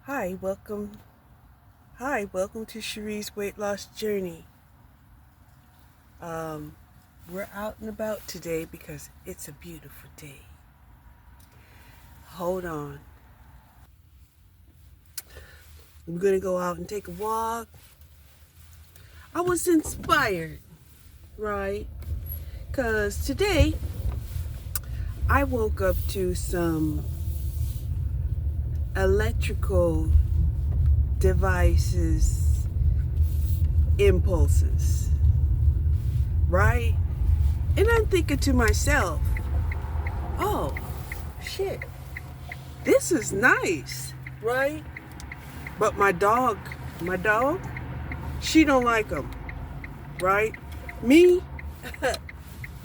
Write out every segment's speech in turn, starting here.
Hi, welcome. Hi, welcome to Cherie's weight loss journey. We're out and about today because it's a beautiful day. Hold on. I'm gonna go out and take a walk. I was inspired, right? Because today I woke up to some electrical devices impulses, right? And I'm thinking to myself, oh, shit, this is nice, right? But my dog, she don't like them, right? Me,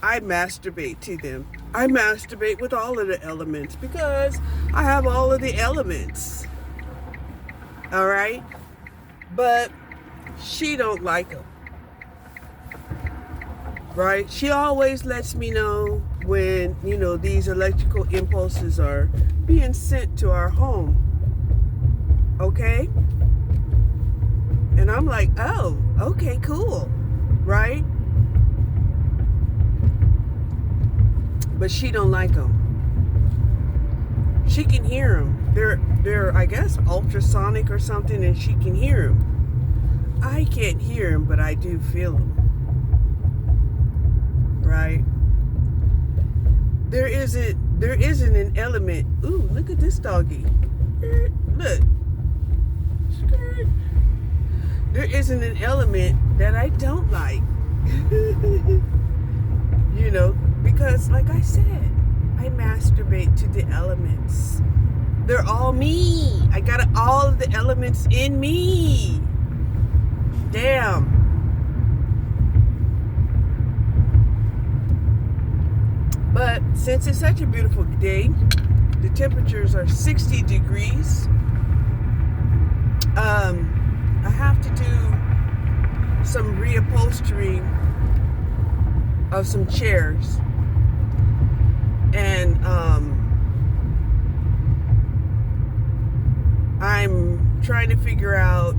I masturbate to them. I masturbate with all of the elements because I have all of the elements, all right? But she don't like them, right? She always lets me know when, these electrical impulses are being sent to our home, okay? And I'm like, oh, okay, cool, right? But she don't like them. She can hear them. They're I guess ultrasonic or something, and she can hear them. I can't hear them, but I do feel them, right? There isn't an element. Ooh, look at this doggy. Look. There isn't an element that I don't like. Because like I said, I masturbate to the elements. They're all me. I got all of the elements in me. Damn. But since it's such a beautiful day, the temperatures are 60 degrees. I have to do some reupholstering of some chairs. And I'm trying to figure out,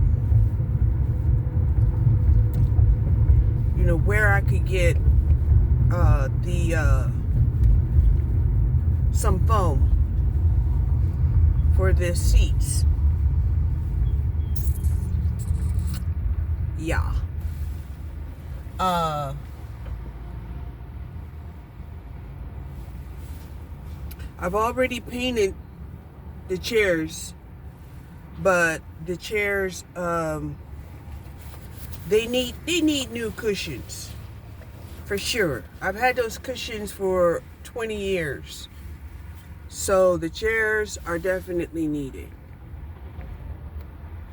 where I could get some foam for the seats. Yeah. I've already painted the chairs, but the chairs they need new cushions for sure. I've had those cushions for 20 years. So the chairs are definitely needed.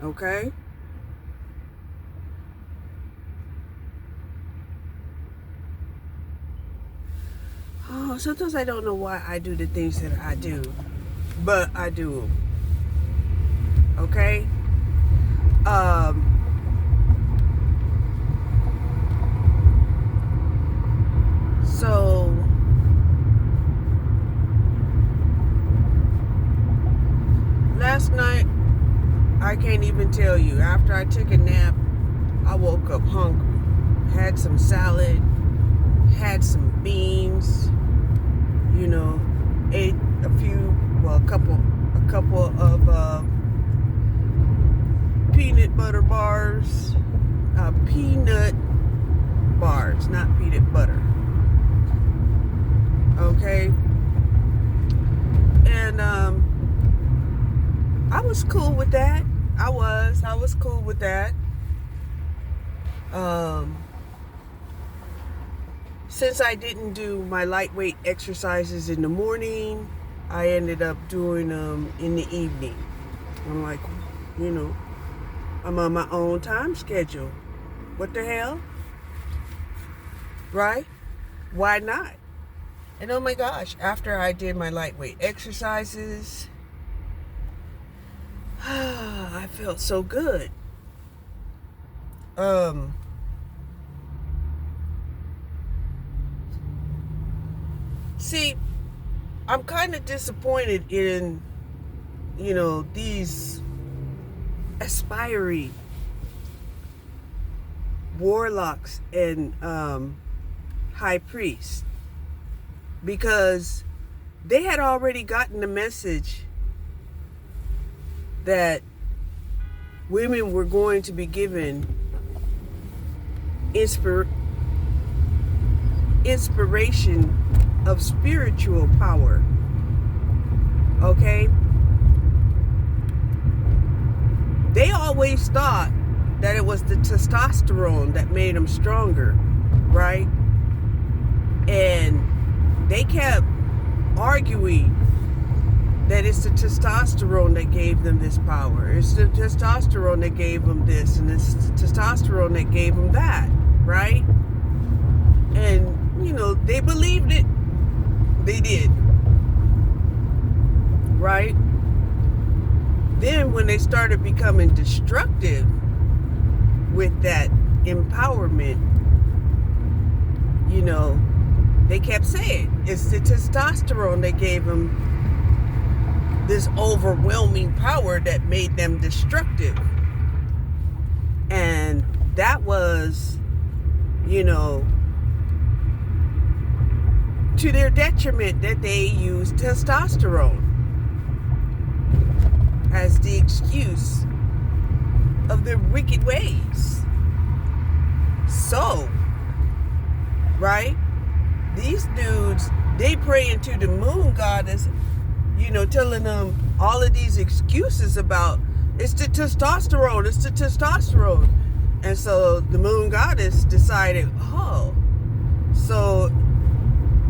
Okay? Oh, sometimes I don't know why I do the things that I do, but I do them. Okay? So last night, I can't even tell you. After I took a nap, I woke up hungry. Had some salad, had some beans, ate a couple of peanut butter bars, peanut bars, not peanut butter. Okay? And I was cool with that. I was cool with that. Since I didn't do my lightweight exercises in the morning, I ended up doing them in the evening. I'm like, I'm on my own time schedule. What the hell? Right? Why not? And oh my gosh, after I did my lightweight exercises, I felt so good. See, I'm kind of disappointed in, these aspiring warlocks and high priests, because they had already gotten the message that women were going to be given inspiration of spiritual power. Okay? They always thought that it was the testosterone that made them stronger, right? And they kept arguing that it's the testosterone that gave them this power. It's the testosterone that gave them this, and it's the testosterone that gave them that, right? And, they believed it. They did. Right? Then when they started becoming destructive with that empowerment, they kept saying it's the testosterone that gave them this overwhelming power that made them destructive. And that was, to their detriment, that they used testosterone as the excuse of their wicked ways. So, right? These dudes, they pray into the moon goddess, telling them all of these excuses about it's the testosterone, it's the testosterone. And so the moon goddess decided, so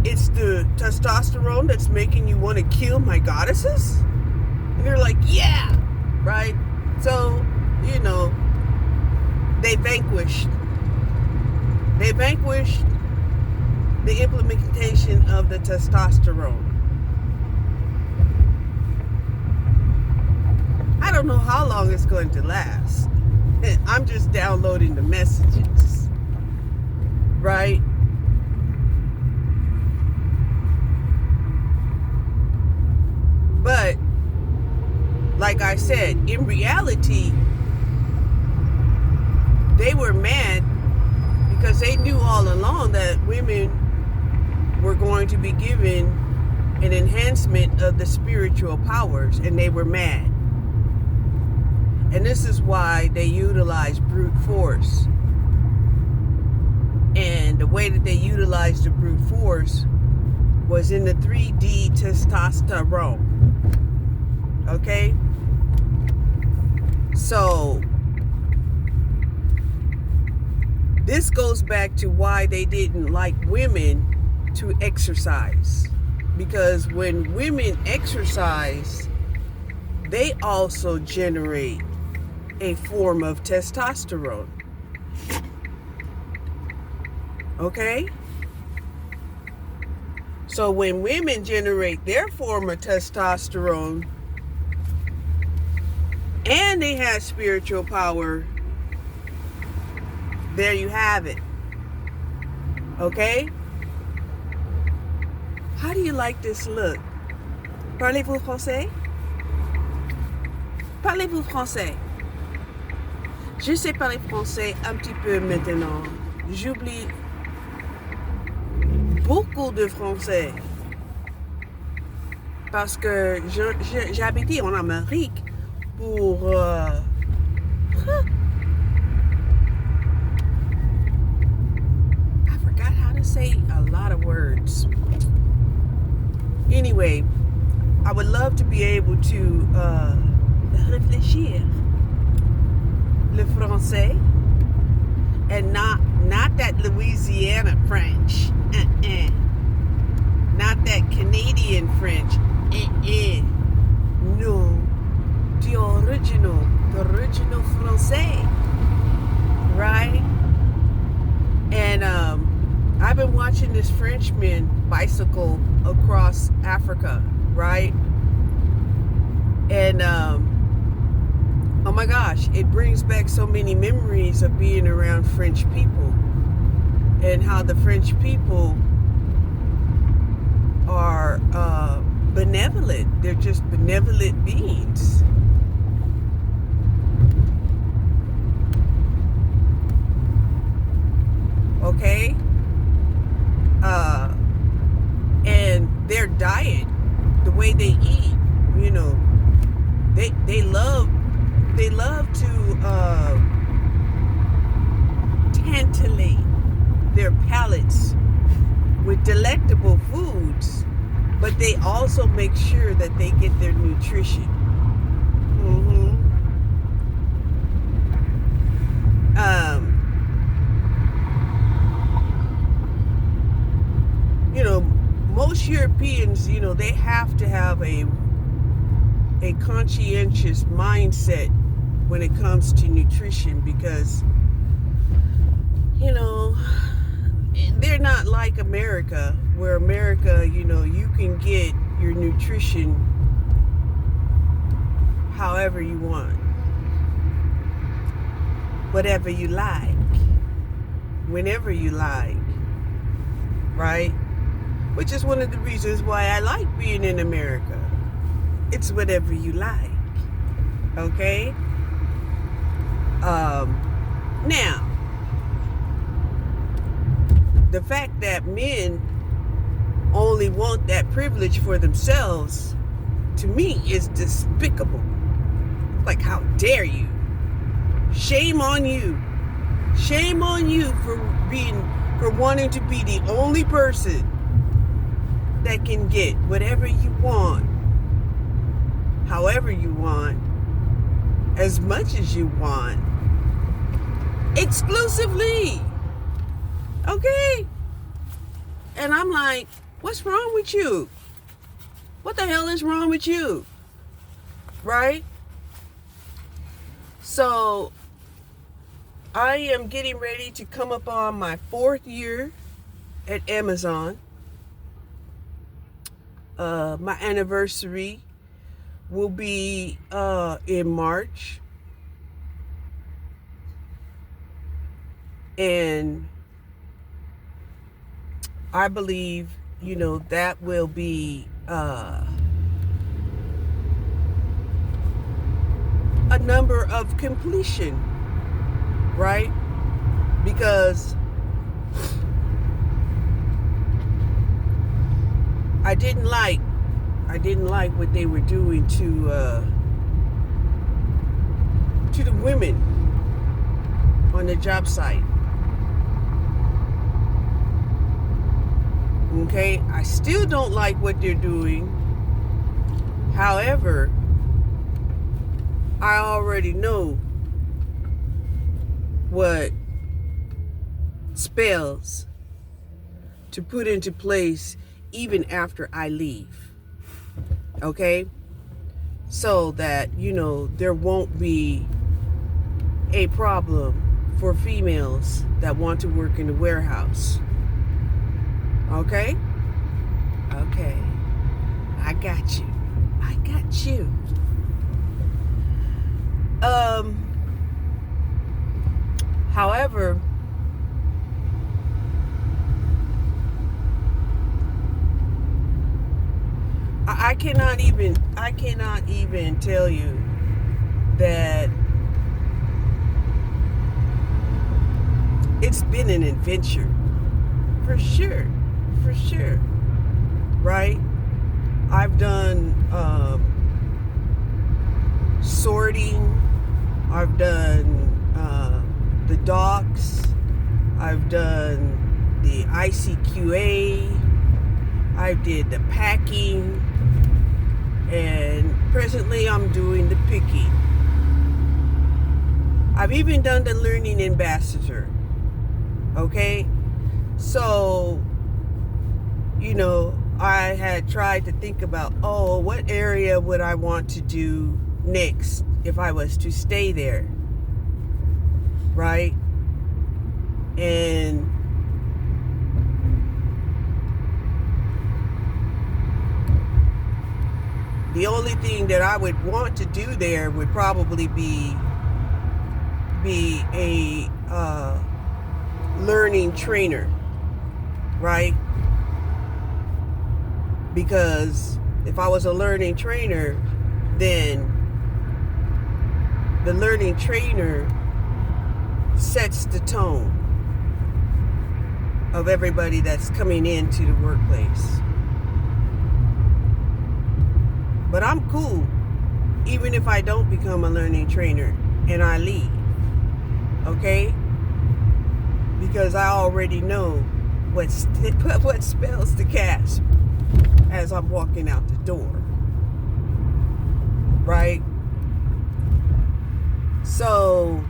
it's the testosterone that's making you want to kill my goddesses? And they're like, yeah, right? So, they vanquished the implementation of the testosterone. I don't know how long it's going to last. I'm just downloading the messages, right? But, like I said, in reality, they were mad because they knew all along that women were going to be given an enhancement of the spiritual powers, and they were mad. And this is why they utilized brute force. And the way that they utilized the brute force was in the 3D testosterone. Okay? So, this goes back to why they didn't like women to exercise. Because when women exercise, they also generate a form of testosterone. Okay? So when women generate their form of testosterone and they have spiritual power, there you have it. Okay? How do you like this look? Parlez-vous français? Parlez-vous français? Je sais parler français un petit peu maintenant. J'oublie beaucoup de français. Parce que j'ai habité en Amérique pour... I forgot how to say a lot of words. Anyway, I would love to be able to réfléchir le français and not that Louisiana French. Not that Canadian French. No. The original français. Right? And I've been watching this Frenchman bicycle across Africa, right? And oh my gosh, it brings back so many memories of being around French people and how the French people are benevolent. They're just benevolent beings. they love to tantillate their palates with delectable foods, but they also make sure that they get their nutrition. You know, most Europeans, you know, they have to have a conscientious mindset when it comes to nutrition, because, you know, they're not like America, where America, you know, you can get your nutrition however you want, whatever you like, whenever you like, right? Which is one of the reasons why I like being in America. It's whatever you like, okay? Now, the fact that men only want that privilege for themselves, to me, is despicable. Like, how dare you? Shame on you. Shame on you for wanting to be the only person that can get whatever you want, however you want, as much as you want, exclusively. Okay? And I'm like, what's wrong with you? What the hell is wrong with you? Right? So, I am getting ready to come up on my 4th year at Amazon. My anniversary will be in March. And I believe, you know, that will be a number of completion, right? Because I didn't like what they were doing to the women on the job site. Okay, I still don't like what they're doing. However, I already know what spells to put into place even after I leave. Okay? So that, you know, there won't be a problem for females that want to work in the warehouse. Okay? Okay. I got you. I got you. However, I cannot even tell you that it's been an adventure. For sure. Right? I've done sorting. I've done the docks. I've done the ICQA. I did the packing. And presently I'm doing the picking. I've even done the learning ambassador. Okay? So, you know, I had tried to think about, what area would I want to do next if I was to stay there, right? And the only thing that I would want to do there would probably be a learning trainer, right? Because if I was a learning trainer, then the learning trainer sets the tone of everybody that's coming into the workplace. But I'm cool even if I don't become a learning trainer and I leave, okay? Because I already know what spells to cast as I'm walking out the door, right? So,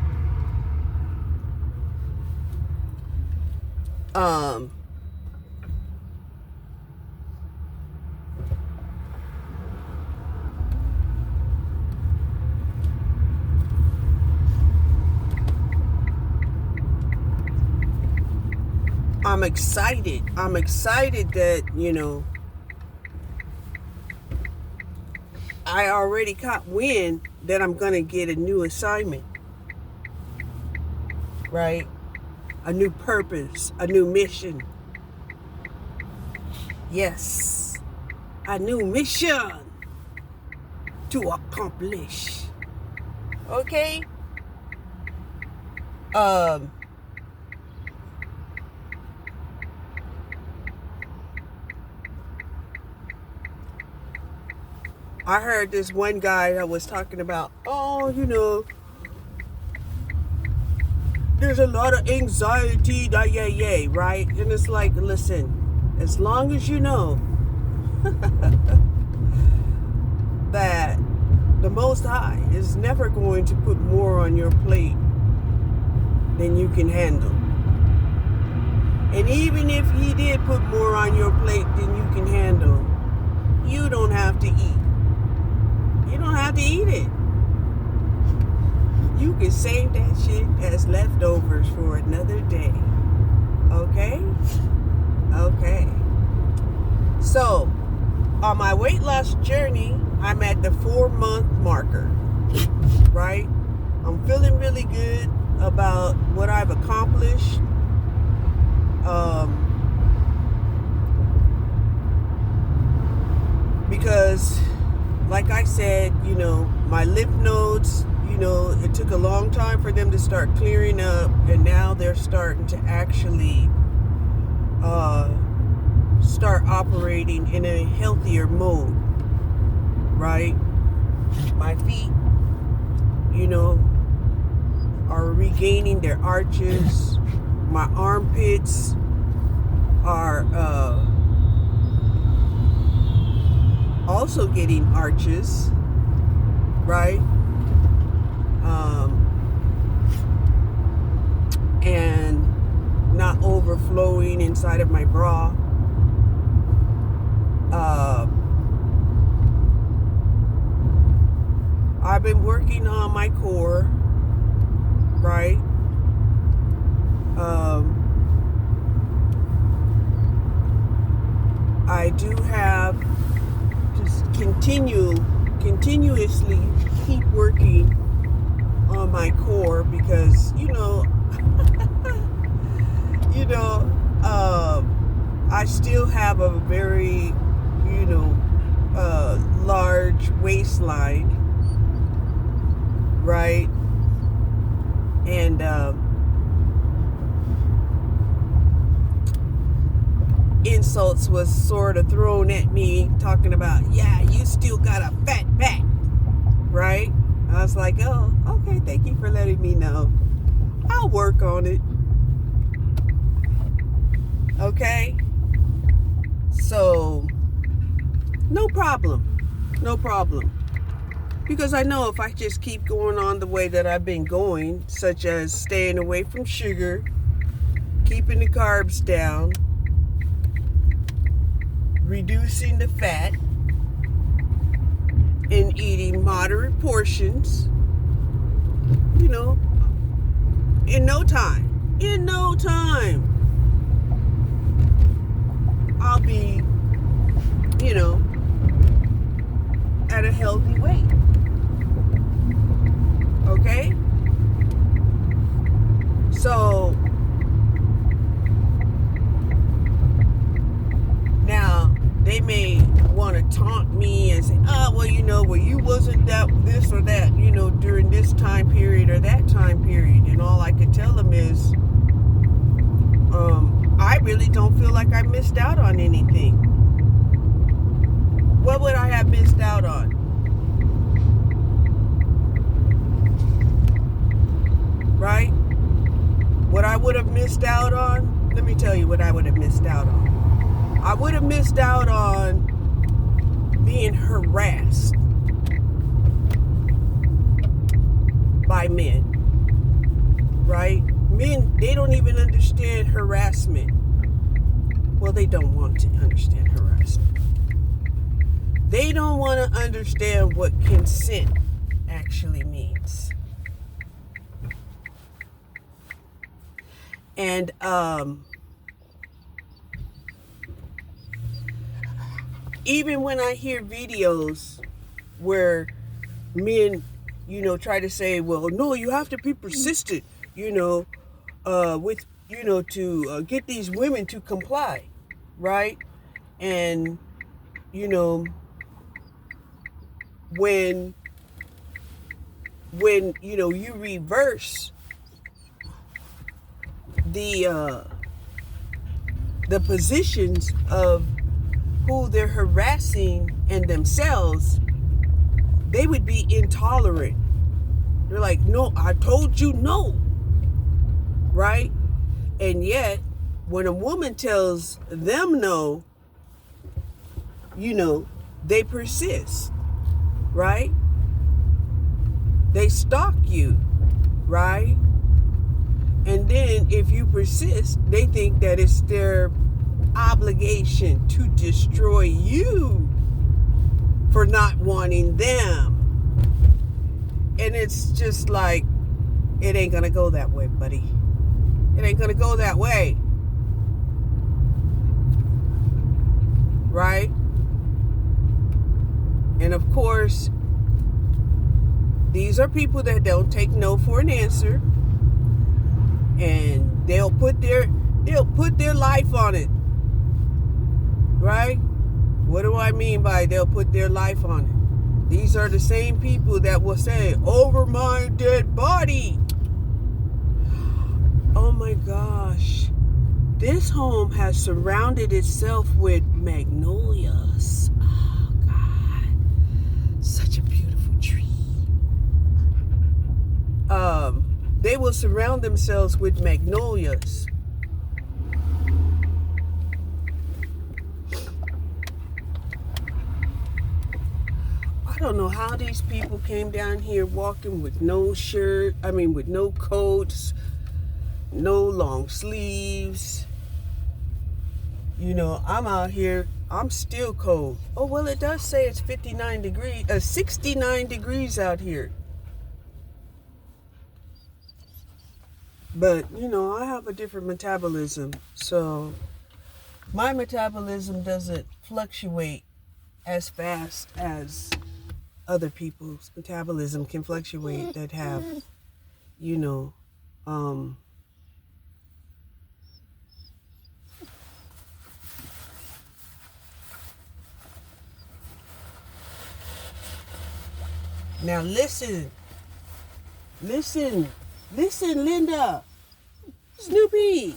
I'm excited. I'm excited that, I already caught wind that I'm going to get a new assignment, right? A new purpose, a new mission. Yes, a new mission to accomplish. Okay? I heard this one guy that was talking about, there's a lot of anxiety, right? And it's like, listen, as long as you know that the Most High is never going to put more on your plate than you can handle. And even if he did put more on your plate than you can handle, you don't have to eat. You don't have to eat it. You can save that shit as leftovers for another day. Okay? Okay. So, on my weight loss journey, I'm at the 4-month marker. Right? I'm feeling really good about what I've accomplished. Because, like I said, my lymph nodes, it took a long time for them to start clearing up, and now they're starting to actually start operating in a healthier mode, right? My feet, are regaining their arches. My armpits are also getting arches, right? And not overflowing inside of my bra. I've been working on my core, right? I do have just continuously keep working on my core because, I still have a very, large waistline, right? And insults was sort of thrown at me talking about, yeah, you still got a fat back, right? I was like, oh, okay, thank you for letting me know. I'll work on it. Okay? So, no problem. Because I know if I just keep going on the way that I've been going, such as staying away from sugar, keeping the carbs down, reducing the fat, and eating moderate portions, in no time, I'll be, at a healthy weight. Okay? So, now, they may want to taunt me and say, you wasn't that, this or that, during this time period or that time period. And all I could tell them is, I really don't feel like I missed out on anything. What would I have missed out on? missed out on? Let me tell you what I would have missed out on. I would have missed out on being harassed by men, right? Men, they don't even understand harassment. Well, they don't want to understand harassment. They don't want to understand what consent actually means. And even when I hear videos where men, try to say, well, no, you have to be persistent, with, to get these women to comply, right? And, when you reverse the positions of who they're harassing and themselves, they would be intolerant. They're like, no, I told you no, right? And yet, when a woman tells them no, they persist, right? They stalk you, right? And then if you persist, they think that it's their obligation to destroy you for not wanting them. And it's just like, it ain't gonna go that way, buddy. It ain't gonna go that way. Right? And of course, these are people that don't take no for an answer. And they'll put their life on it. Right? What do I mean by they'll put their life on it? These are the same people that will say, over my dead body. Oh my gosh. This home has surrounded itself with magnolias. Oh God. Such a beautiful tree. They will surround themselves with magnolias. I don't know how these people came down here walking with no shirt, with no coats, no long sleeves. I'm out here, I'm still cold. Oh, well, it does say it's 69 degrees out here. But, I have a different metabolism. So my metabolism doesn't fluctuate as fast as other people's metabolism can fluctuate that have, Now listen, Linda, Snoopy.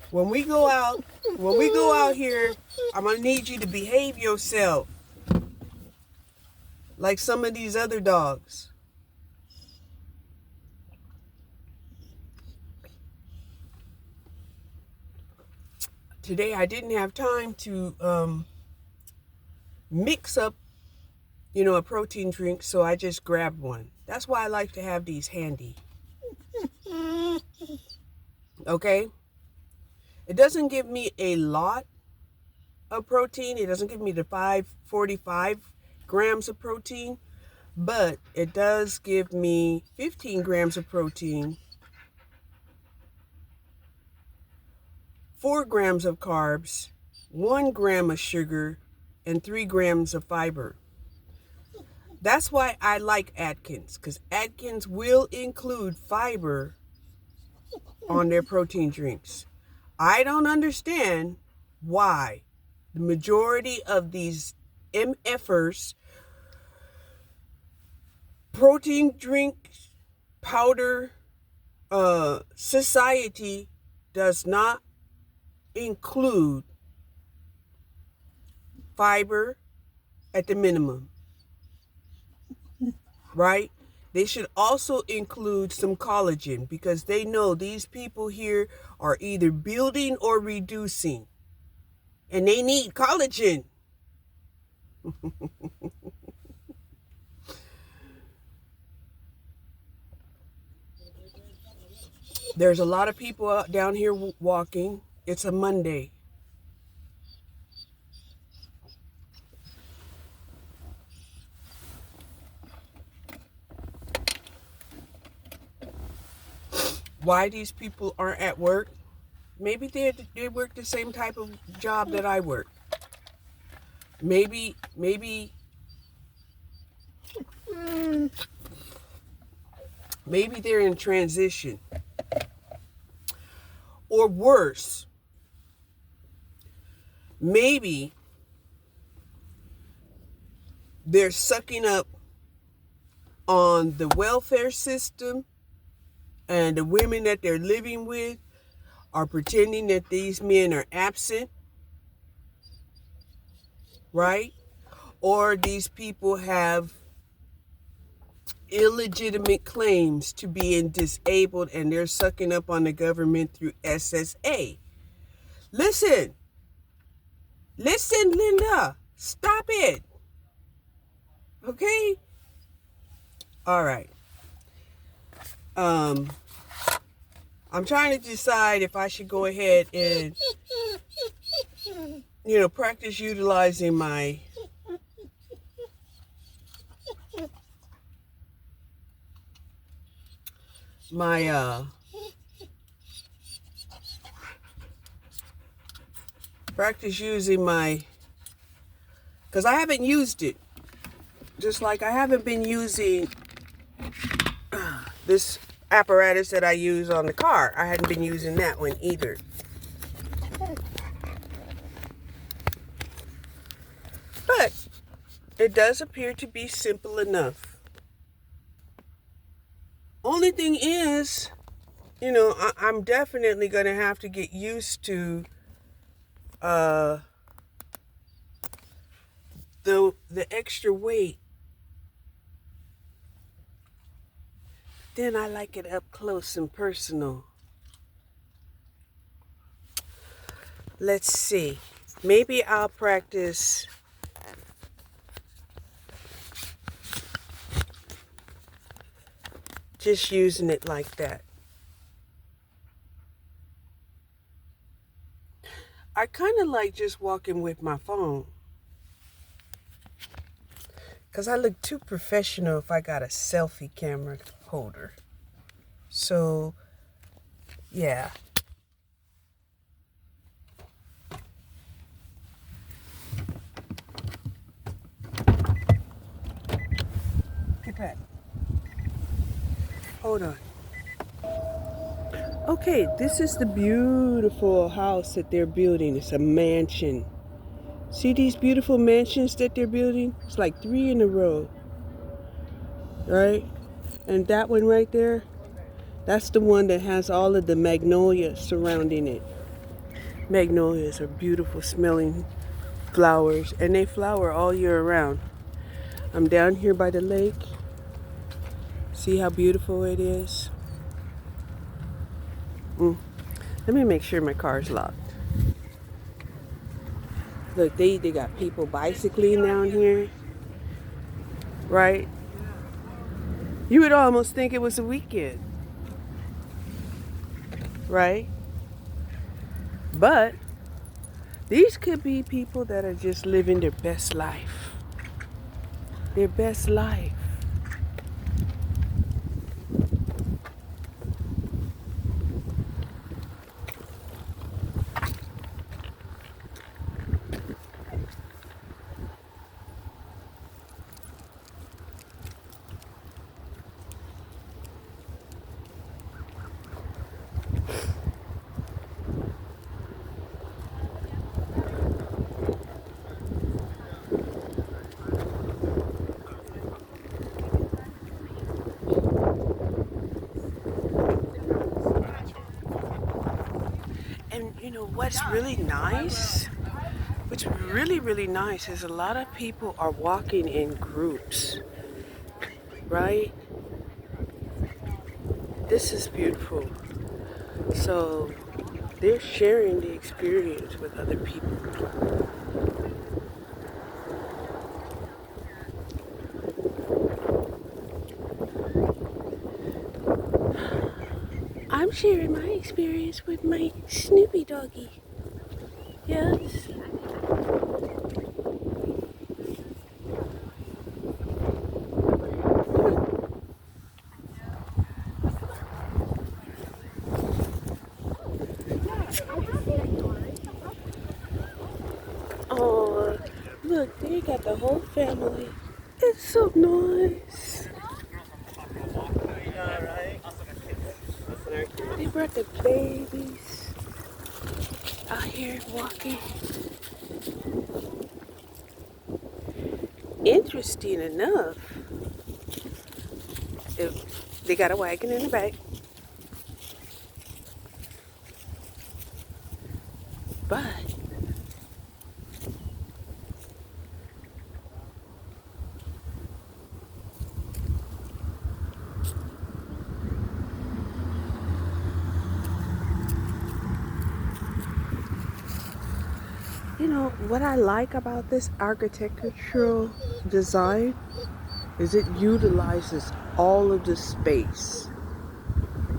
When we go out here, I'm gonna need you to behave yourself. Like some of these other dogs. Today I didn't have time to mix up, a protein drink, so I just grabbed one. That's why I like to have these handy. Okay? It doesn't give me a lot of protein. It doesn't give me the 545 grams of protein, but it does give me 15 grams of protein, 4 grams of carbs, 1 gram of sugar, and 3 grams of fiber. That's why I like Atkins, because Atkins will include fiber on their protein drinks. I don't understand why the majority of these MFers, protein drink powder society does not include fiber at the minimum, right? They should also include some collagen because they know these people here are either building or reducing. And they need collagen. There's a lot of people out down here walking. It's a Monday. Why these people aren't at work? Maybe they work the same type of job that I work. Maybe they're in transition. Or worse, maybe they're sucking up on the welfare system, and the women that they're living with are pretending that these men are absent, right? Or these people have illegitimate claims to being disabled and they're sucking up on the government through SSA. Listen, Linda, stop it. Okay? All right. I'm trying to decide if I should go ahead and, practice utilizing my practice using my, because I haven't used it. Just like I haven't been using this apparatus that I use on the car. I hadn't been using that one either. But it does appear to be simple enough. Only thing is, I'm definitely going to have to get used to the extra weight. Then I like it up close and personal. Let's see. Maybe I'll practice just using it like that. I kind of like just walking with my phone, because I look too professional if I got a selfie camera holder. So, yeah. Get back. Hold on. Okay, this is the beautiful house that they're building. It's a mansion. See these beautiful mansions that they're building? It's like 3 in a row. Right? And that one right there, that's the one that has all of the magnolias surrounding it. Magnolias are beautiful smelling flowers, and they flower all year round. I'm down here by the lake. See how beautiful it is? Let me make sure my car's locked. Look, they got people bicycling down here, right? You would almost think it was a weekend, right? But these could be people that are just living their best life. Their best life. And what's really nice? What's really, really nice is a lot of people are walking in groups, right? This is beautiful. So they're sharing the experience with other people. I'm sharing my experience with my Snoopy doggy. Yes. Oh, look, they got the whole family. It's so nice. They brought the babies out here walking. Interesting enough, they got a wagon in the back, but you know what I like about this architectural design is it utilizes all of the space,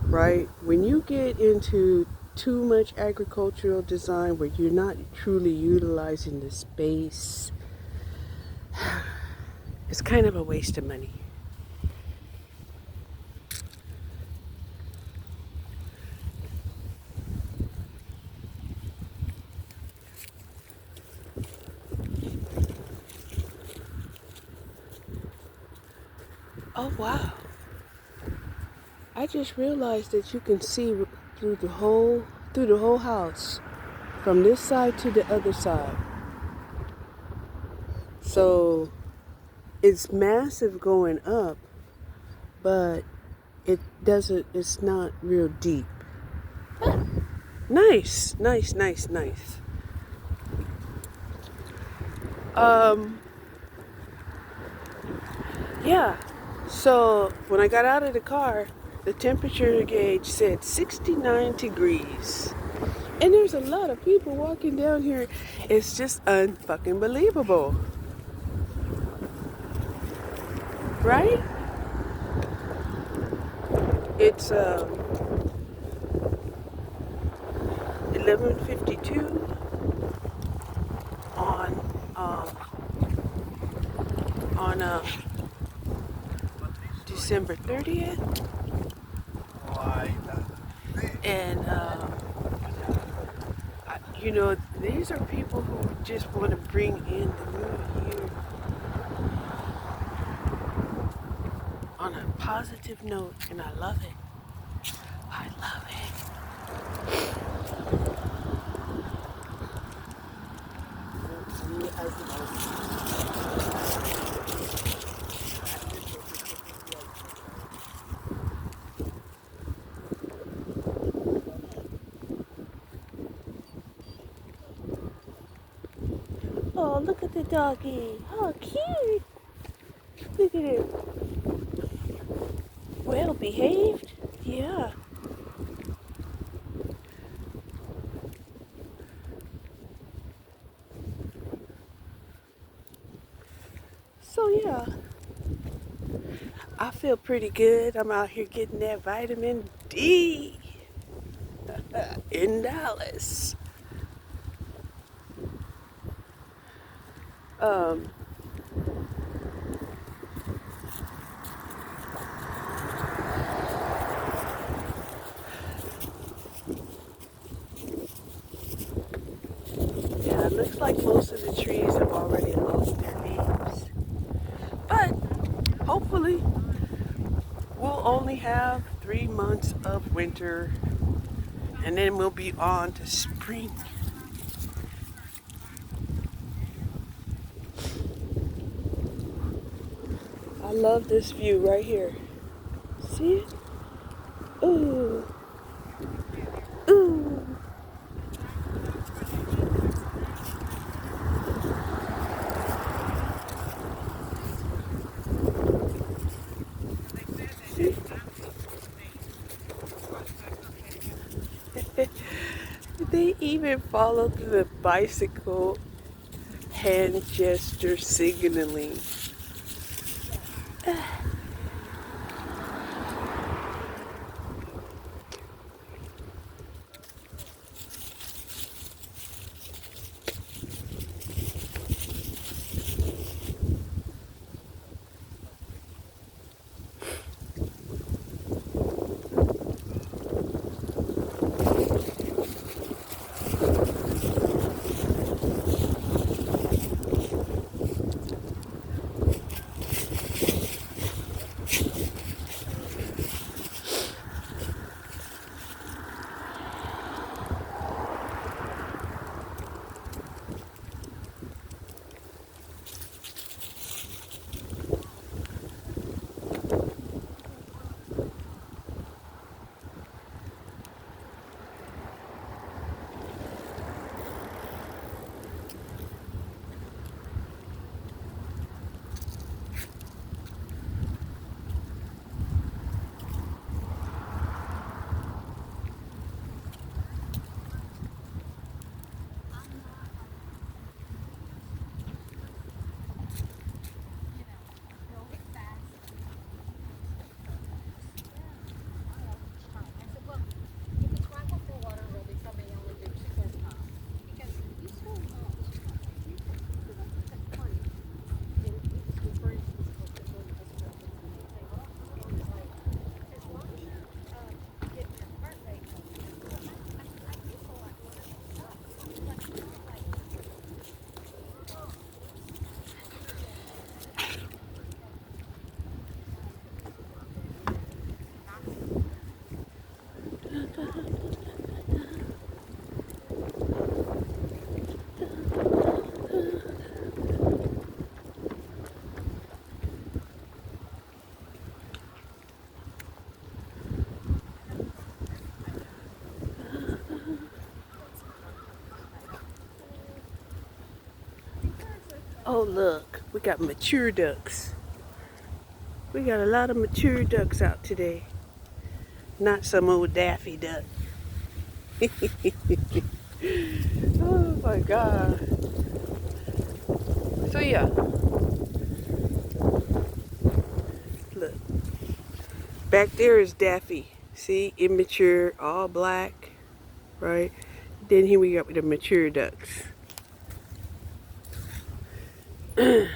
right? When you get into too much agricultural design where you're not truly utilizing the space, it's kind of a waste of money. Oh wow. I just realized that you can see through the whole house from this side to the other side. So it's massive going up, but it's not real deep. Nice, nice, nice, nice. Um, yeah. So when I got out of the car, the temperature gauge said 69 degrees. And there's a lot of people walking down here. It's just unfucking believable. Right? It's 11:52 on December 30th. And you know, these are people who just want to bring in the new year on a positive note, and I love it. I love it. Oh, look at the doggy. How cute. Look at him. Well behaved. Yeah. So yeah, I feel pretty good. I'm out here getting that vitamin D in Dallas. Um, yeah, it looks like most of the trees have already lost their leaves. But hopefully, we'll only have 3 months of winter and then we'll be on to spring. I love this view right here. See it? Ooh. Ooh. See? even followed the bicycle hand gesture signaling. Oh look, we got mature ducks. We got a lot of mature ducks out today. Not some old Daffy duck. Oh my God. So yeah, look. Back there is Daffy. See, immature, all black, right? Then here we got the mature ducks. Hi.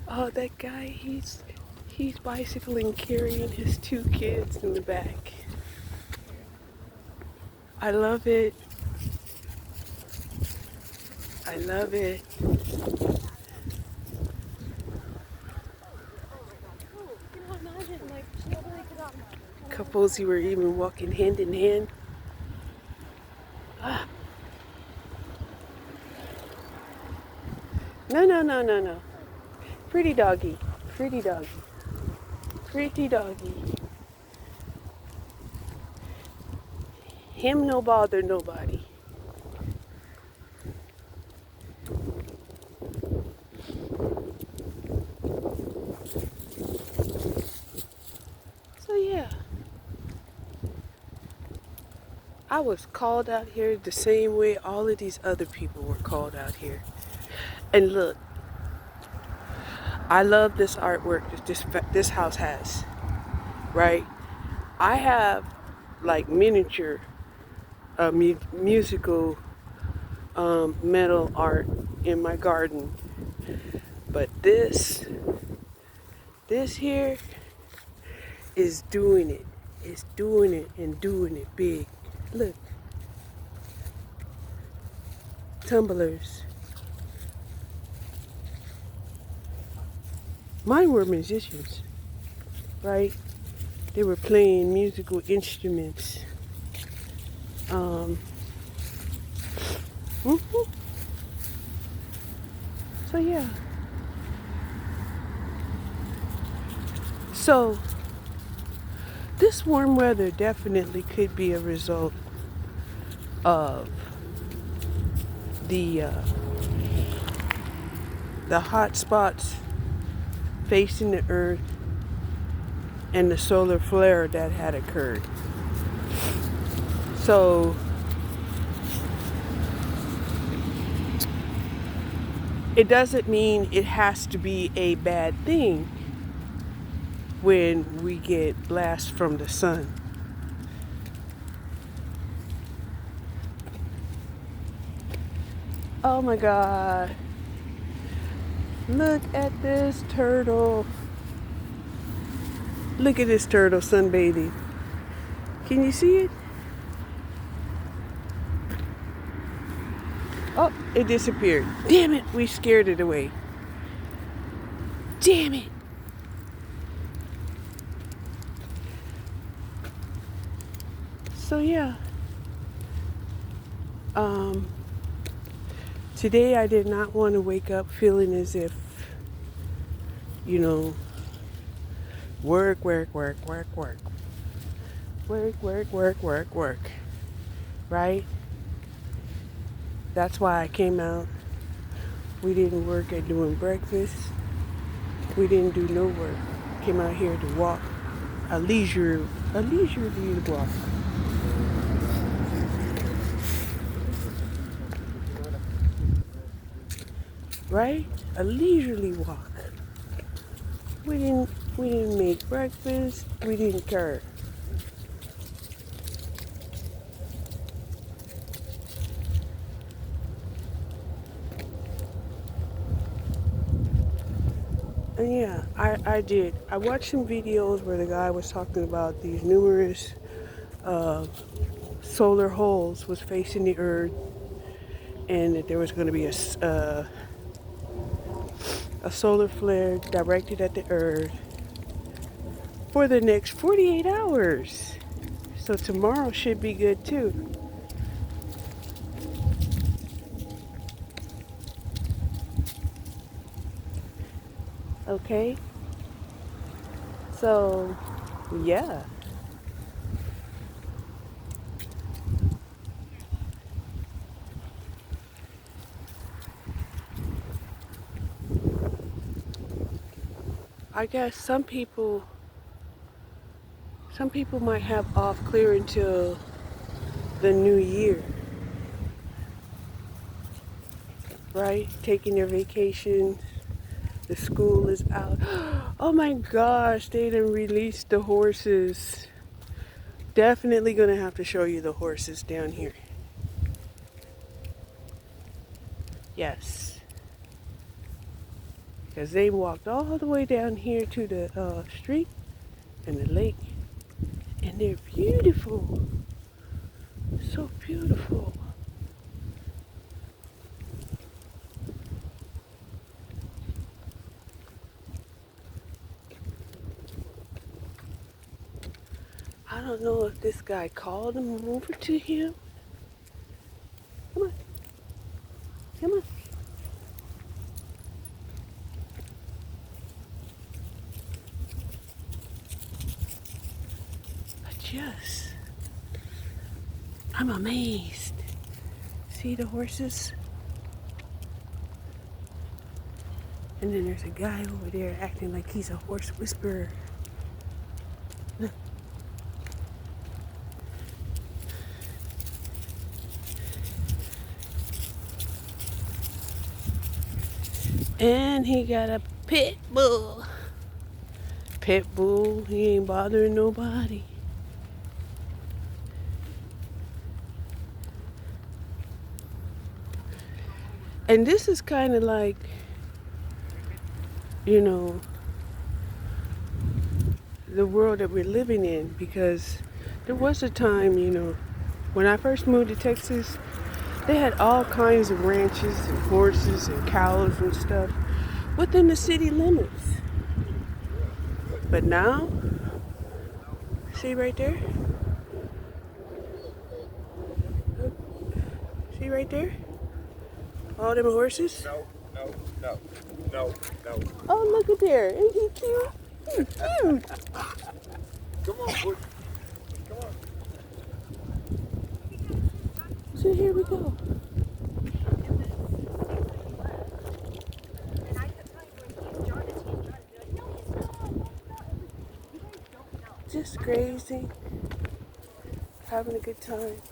Oh, that guy, he's bicycling carrying his two kids in the back. I love it. I love it. Couples who were even walking hand in hand. Ah. No, no, no, no, no. Pretty doggy. Pretty doggy. Pretty doggy. Him no bother nobody. So yeah. I was called out here the same way all of these other people were called out here. And look, I love this artwork that this house has, right? I have like miniature musical metal art in my garden, but this here is doing it. It's doing it and doing it big. Look, tumblers. Mine were musicians, right? They were playing musical instruments. So yeah. So this warm weather definitely could be a result of the hot spots facing the earth and the solar flare that had occurred. So it doesn't mean it has to be a bad thing when we get blast from the sun. Oh my God. Look at this turtle. Look at this turtle sunbathing. Can you see it? Oh, it disappeared. Damn it, we scared it away. Damn it. So yeah. Today I did not want to wake up feeling as if, work. Work. Right? That's why I came out. We didn't work at doing breakfast. We didn't do no work. Came out here to walk. A leisurely walk. Right? A leisurely walk. We didn't make breakfast. We didn't care. And yeah, I did. I watched some videos where the guy was talking about these numerous solar holes was facing the earth, and that there was going to be a solar flare directed at the earth for the next 48 hours. So tomorrow should be good too. Okay? So, yeah. I guess some people might have off clear until the new year. Right? Taking their vacation. The school is out. Oh my gosh, they done released the horses. Definitely gonna have to show you the horses down here. Yes. Because they walked all the way down here to the street and the lake. And they're beautiful. So beautiful. I don't know if this guy called them over to him. Come on. Come on. But yes, I'm amazed. See the horses? And then there's a guy over there acting like he's a horse whisperer. And he got a pit bull. Pit bull, he ain't bothering nobody. And this is kind of like, the world that we're living in, because there was a time, when I first moved to Texas, they had all kinds of ranches and horses and cows and stuff within the city limits. But now, see right there? See right there? All them horses? No. Oh, look at there. Ain't he cute? He's cute. Come on, boy. Come on. So here we go. Just crazy. Having a good time.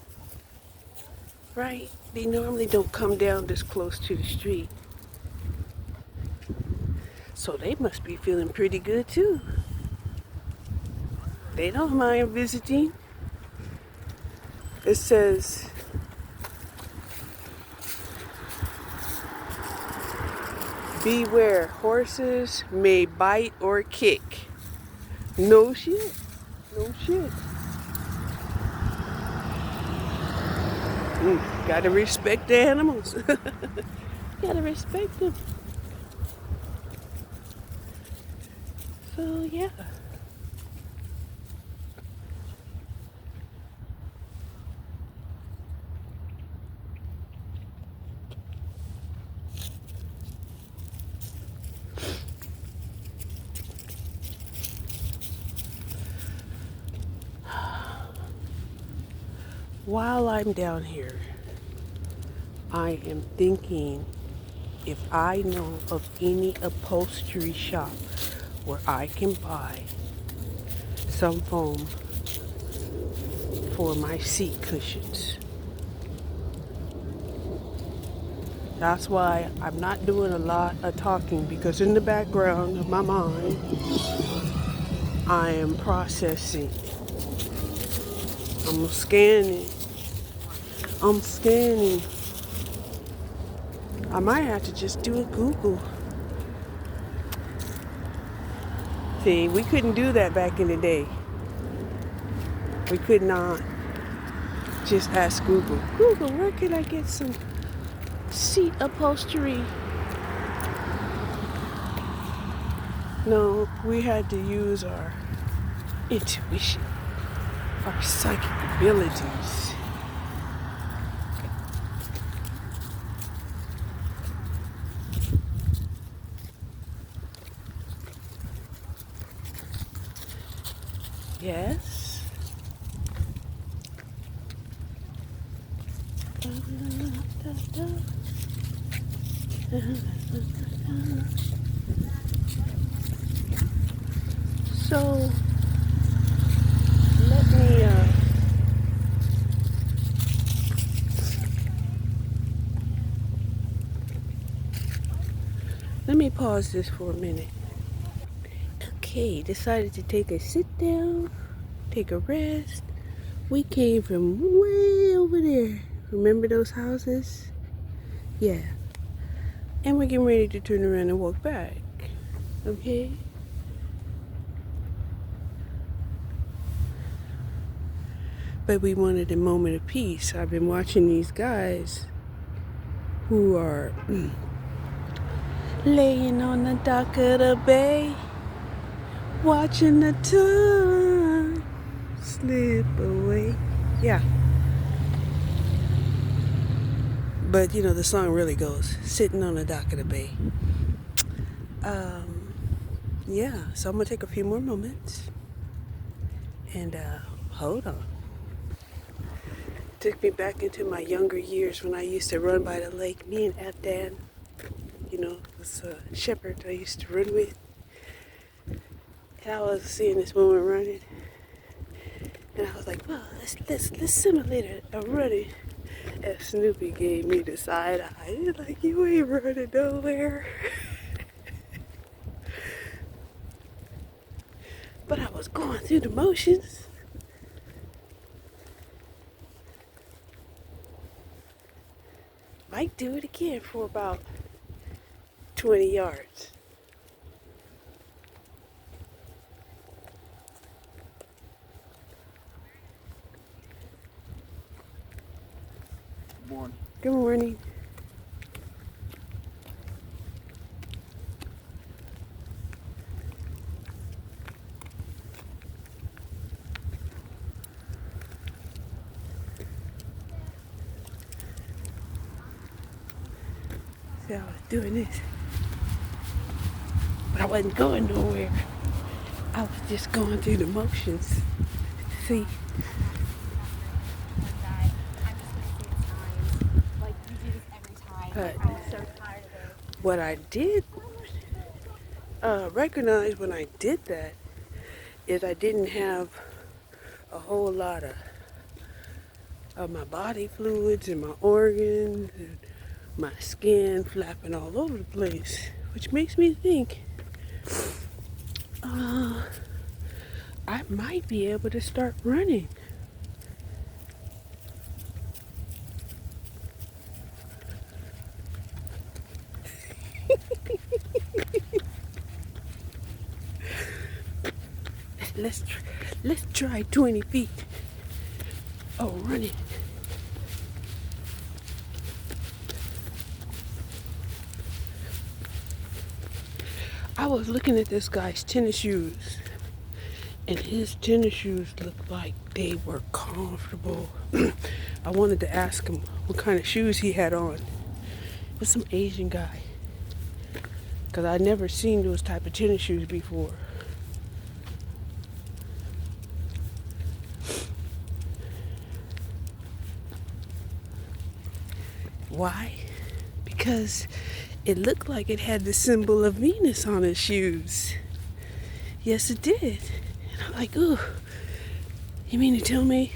Right? They normally don't come down this close to the street. So they must be feeling pretty good too. They don't mind visiting. It says, beware, horses may bite or kick. No shit. No shit. Gotta respect the animals. Gotta respect them. So yeah. While I'm down here, I am thinking if I know of any upholstery shop where I can buy some foam for my seat cushions. That's why I'm not doing a lot of talking, because in the background of my mind, I am processing. I'm scanning. I might have to just do a Google. See, we couldn't do that back in the day. We could not just ask Google, Google, where can I get some seat upholstery? No, we had to use our intuition, our psychic abilities. Yes. So let me pause this for a minute. Okay, decided to take a sit down, take a rest. We came from way over there. Remember those houses? Yeah. And we're getting ready to turn around and walk back. Okay? But we wanted a moment of peace. I've been watching these guys who are laying on the dock of the bay, watching the time slip away. Yeah. But you know, the song really goes, sitting on the dock of the bay. Yeah, so I'm gonna take a few more moments and hold on. Took me back into my younger years when I used to run by the lake. Me and Abdan, you know, this shepherd I used to run with. And I was seeing this woman running, and I was like, "Well, let's simulate a running." And Snoopy gave me the side eye. He's like, "You ain't running nowhere." But I was going through the motions. Might do it again for about 20 yards. Good morning. Good morning. See, I was doing this, but I wasn't going nowhere. I was just going through the motions. See? But what I did recognize when I did that is I didn't have a whole lot of my body fluids and my organs and my skin flapping all over the place, which makes me think I might be able to start running. Let's try 20 feet. Oh, running. I was looking at this guy's tennis shoes, and his tennis shoes looked like they were comfortable. I wanted to ask him what kind of shoes he had on. It was some Asian guy, because I'd never seen those type of tennis shoes before. Why? Because it looked like it had the symbol of Venus on his shoes. Yes, it did. And I'm like, ooh, you mean to tell me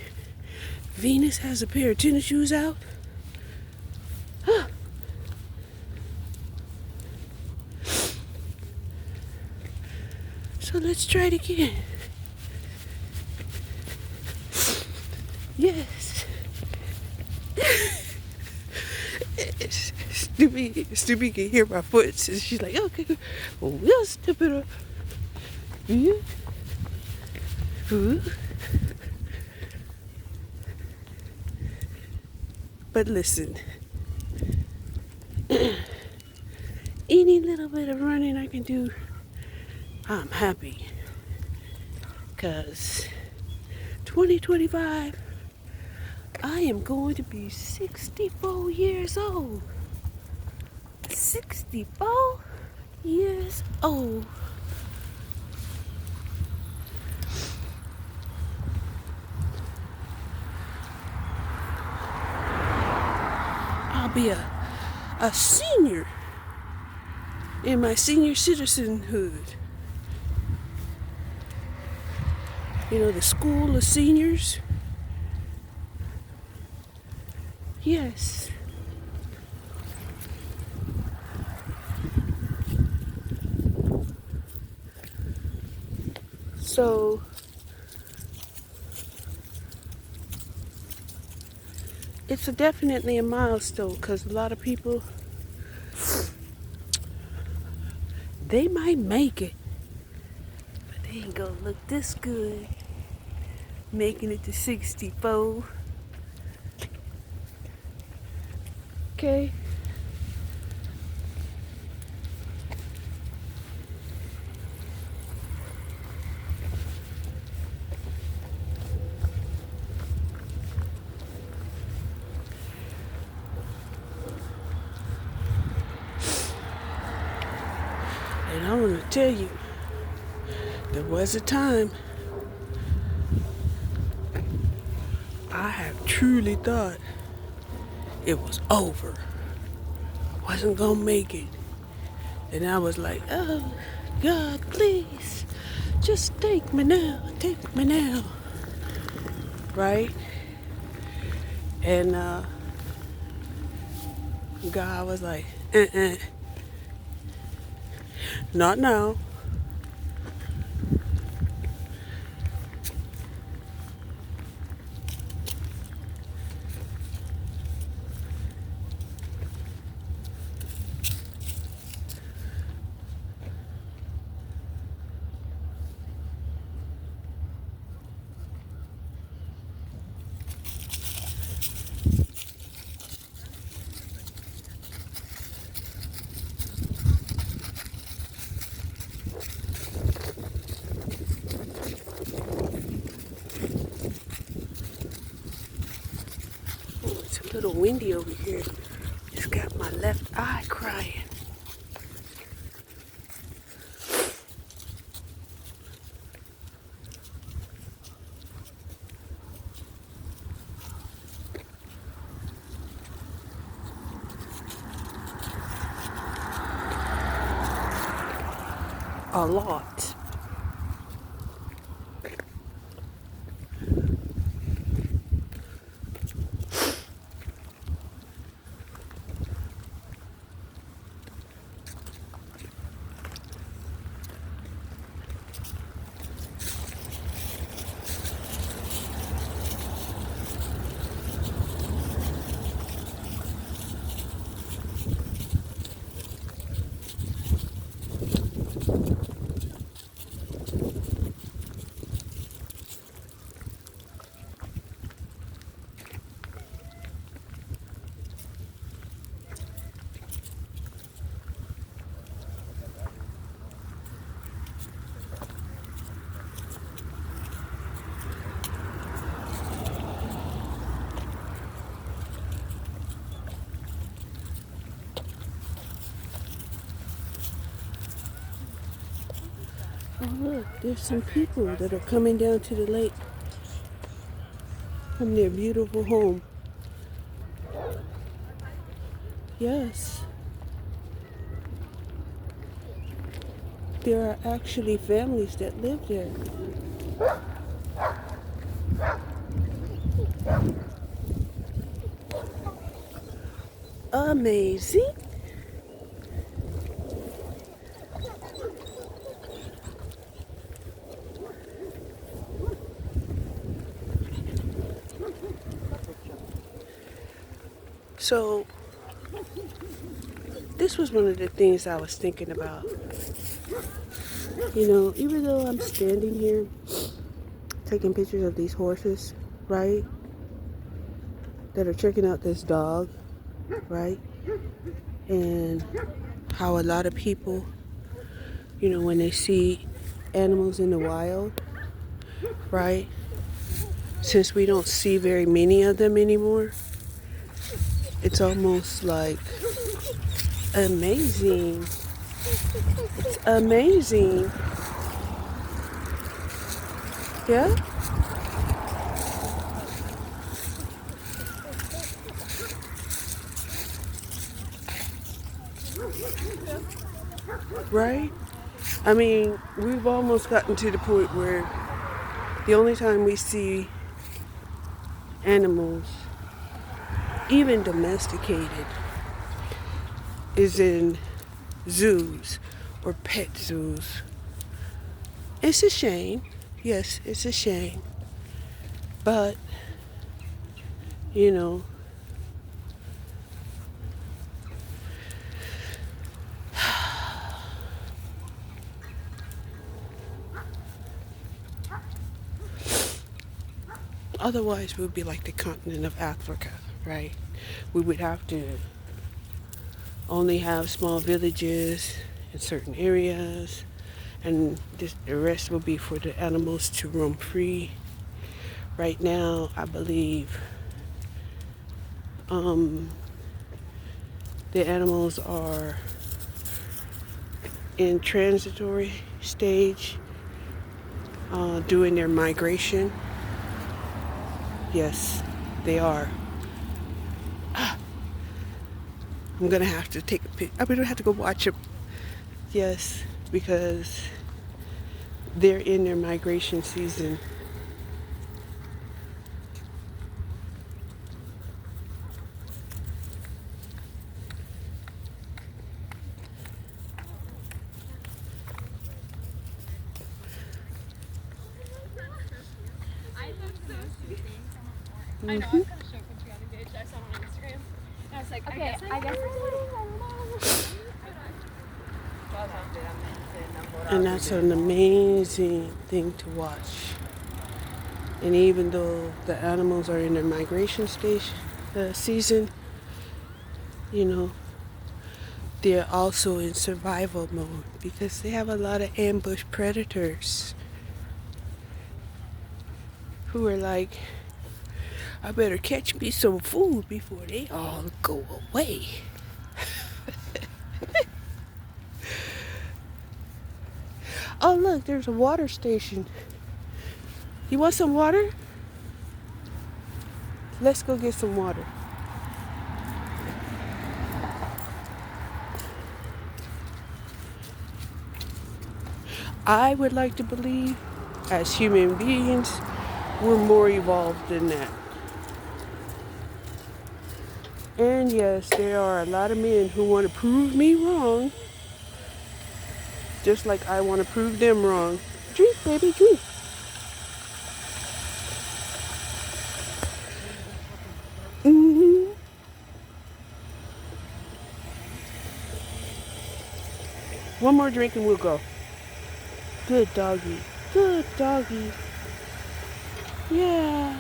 Venus has a pair of tennis shoes out? Huh. So let's try it again. Yes. Stubby can hear my foot, so she's like, okay, well, we'll step it up. Ooh. But listen, any little bit of running I can do, I'm happy. Because 2025, I am going to be 64 years old. 64 years old. I'll be a senior in my senior citizenhood. You know, the school of seniors? Yes. So, it's definitely a milestone because a lot of people, they might make it, but they ain't gonna look this good making it to 64. Okay? And I want to tell you, there was a time I have truly thought it was over. Wasn't gonna make it. And I was like, oh, God, please, just take me now, right? And God was like, not now. Oh, it's a little windy over here. It's got my left eye crying. a lot. Oh look, there's some people that are coming down to the lake from their beautiful home. Yes, there are actually families that live there. Amazing. So, this was one of the things I was thinking about. You know, even though I'm standing here taking pictures of these horses, right, that are checking out this dog, right, and how a lot of people, you know, when they see animals in the wild, right, since we don't see very many of them anymore, it's almost like amazing. It's amazing. Yeah? Right? I mean, we've almost gotten to the point where the only time we see animals, even domesticated, is in zoos or pet zoos. It's a shame. Yes, it's a shame. But, you know, otherwise we'd be like the continent of Africa, right? We would have to only have small villages in certain areas, and the rest will be for the animals to roam free. Right now, I believe the animals are in transitory stage, doing their migration. Yes, they are. I'm gonna have to take a picture. I'm gonna have to go watch them. Yes, because they're in their migration season. I know, I was kind of shook when she got engaged. I saw it on Instagram. And I was like, okay, I guess And that's an amazing thing to watch. And even though the animals are in their migration season, you know, they're also in survival mode because they have a lot of ambush predators who are like, I better catch me some food before they all go away. Oh, look, there's a water station. You want some water? Let's go get some water. I would like to believe, as human beings, we're more evolved than that. And yes, there are a lot of men who want to prove me wrong, just like I want to prove them wrong. Drink, baby, drink. Mm-hmm. One more drink and we'll go. Good doggy. Good doggy. Yeah.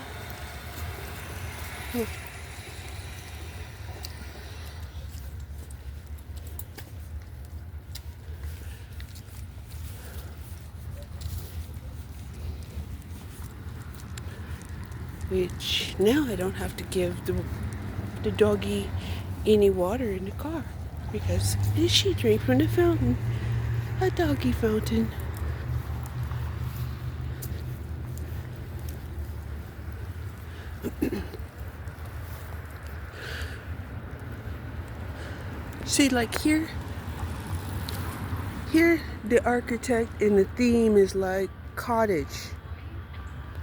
Which now I don't have to give the doggy any water in the car because she drank from the fountain, a doggy fountain. See, like here the architect and the theme is like cottage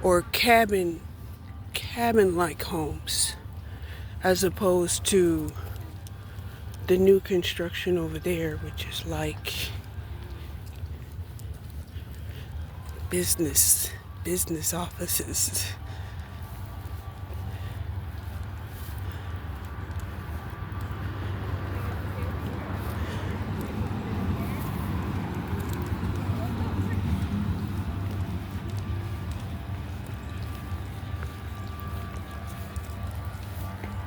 or cabin-like homes, as opposed to the new construction over there, which is like business offices.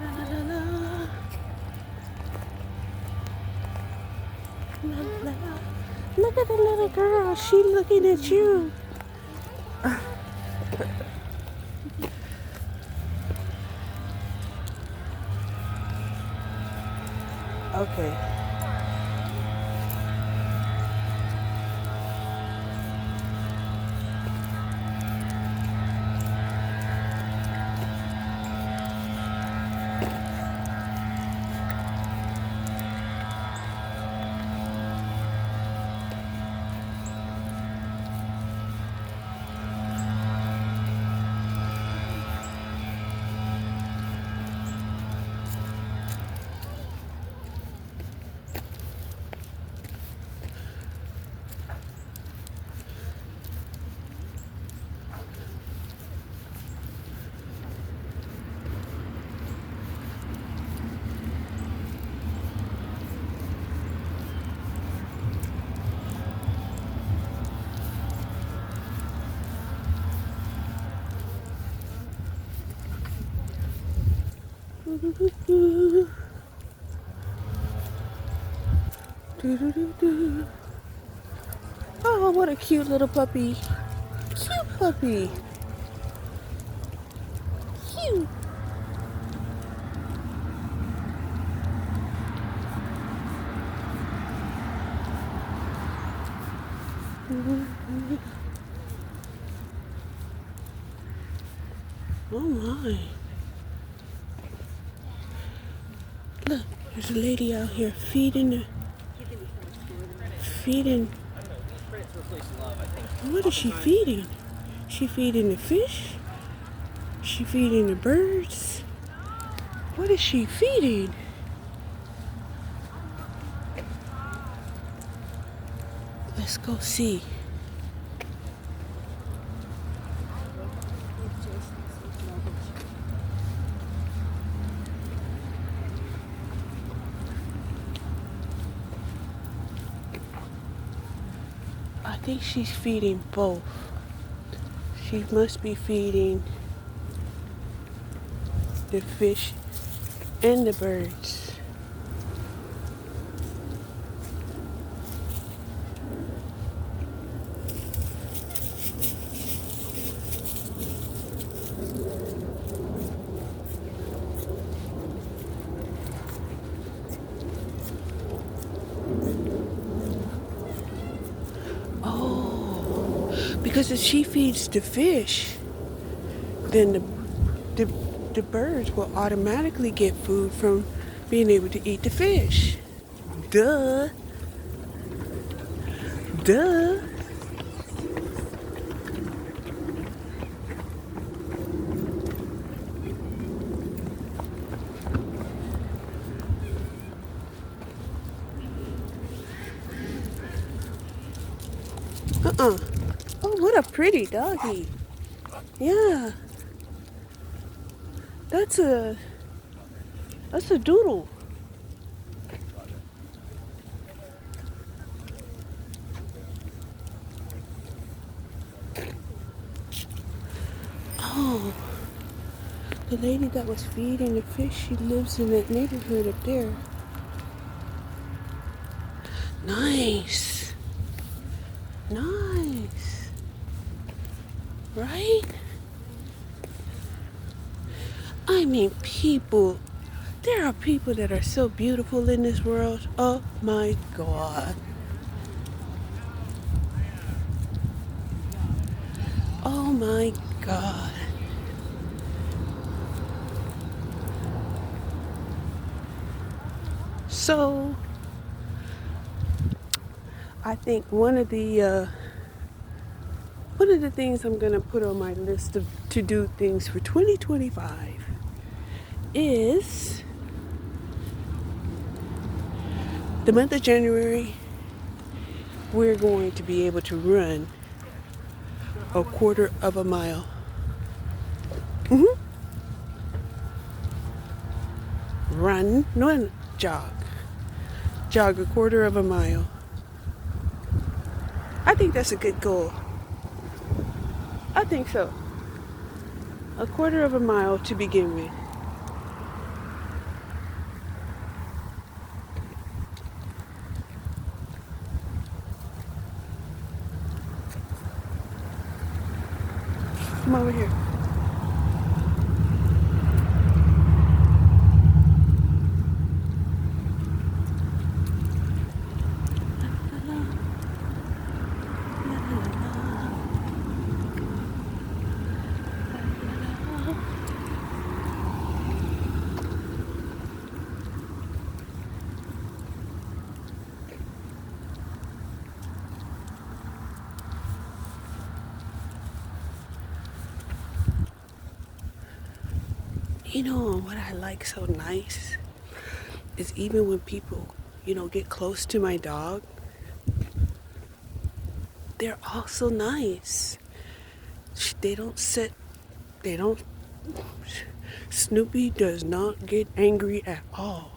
La, la, la, la. La, la, la. Look at the little girl. She looking at you. Okay. Oh, what a cute little puppy. Cute puppy. Cute. Oh my. Look, there's a lady out here feeding. What is she feeding? She feeding the fish? She feeding the birds? What is she feeding? Let's go see. I think she's feeding both. She must be feeding the fish and the birds. Because if she feeds the fish, then the birds will automatically get food from being able to eat the fish. Duh. Duh. Uh-uh. Oh, what a pretty doggy. Yeah. That's a doodle. Oh, the lady that was feeding the fish, she lives in that neighborhood up there. Nice. Nice. Right? I mean, people. There are people that are so beautiful in this world. Oh my God. Oh my God. So, I think one of the things I'm gonna put on my list of to do things for 2025 is the month of January. We're going to be able to run a quarter of a mile. Mm-hmm. Run, no, jog. Jog a quarter of a mile. I think that's a good goal. I think so. A quarter of a mile to begin with. Come over here. You know what I like so nice is even when people, get close to my dog, they're also nice. They don't sit, they don't, Snoopy does not get angry at all.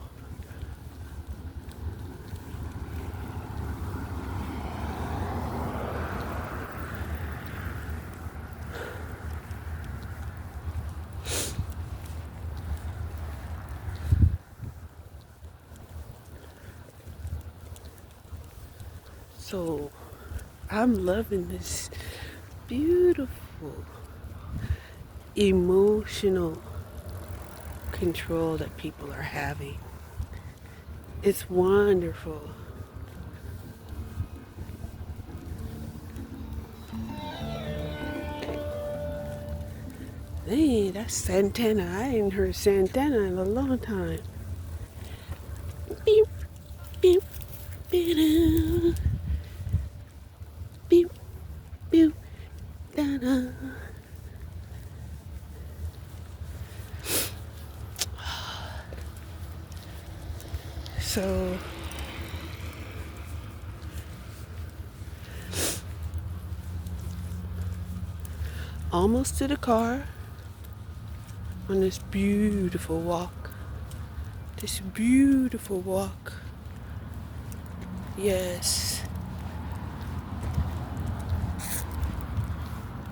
So I'm loving this beautiful emotional control that people are having. It's wonderful. Hey, that's Santana. I ain't heard Santana in a long time. Beep, beep, beep, beep, beep, da-da. So, almost to the car on this beautiful walk. This beautiful walk. Yes.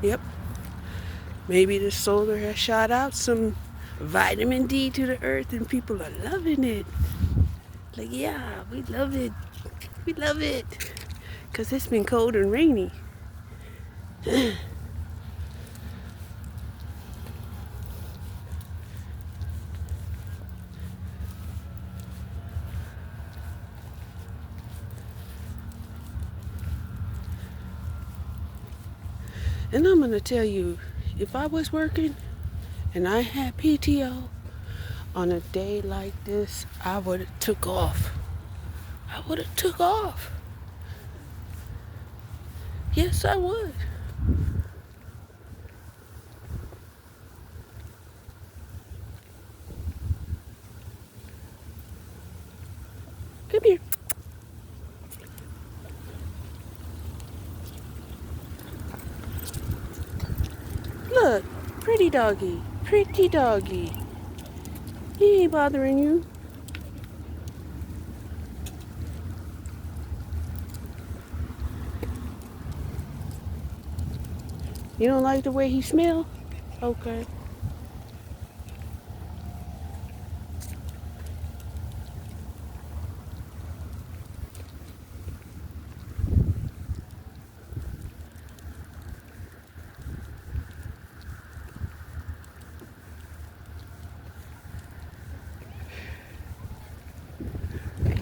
Yep. Maybe the solar has shot out some vitamin D to the earth and people are loving it. Like, yeah, we love it. We love it. Because it's been cold and rainy. And I'm going to tell you, if I was working and I had PTO on a day like this, I would have took off. I would have took off. Yes, I would. Come here. Look, pretty doggy, pretty doggy. He ain't bothering you. You don't like the way he smells? Okay.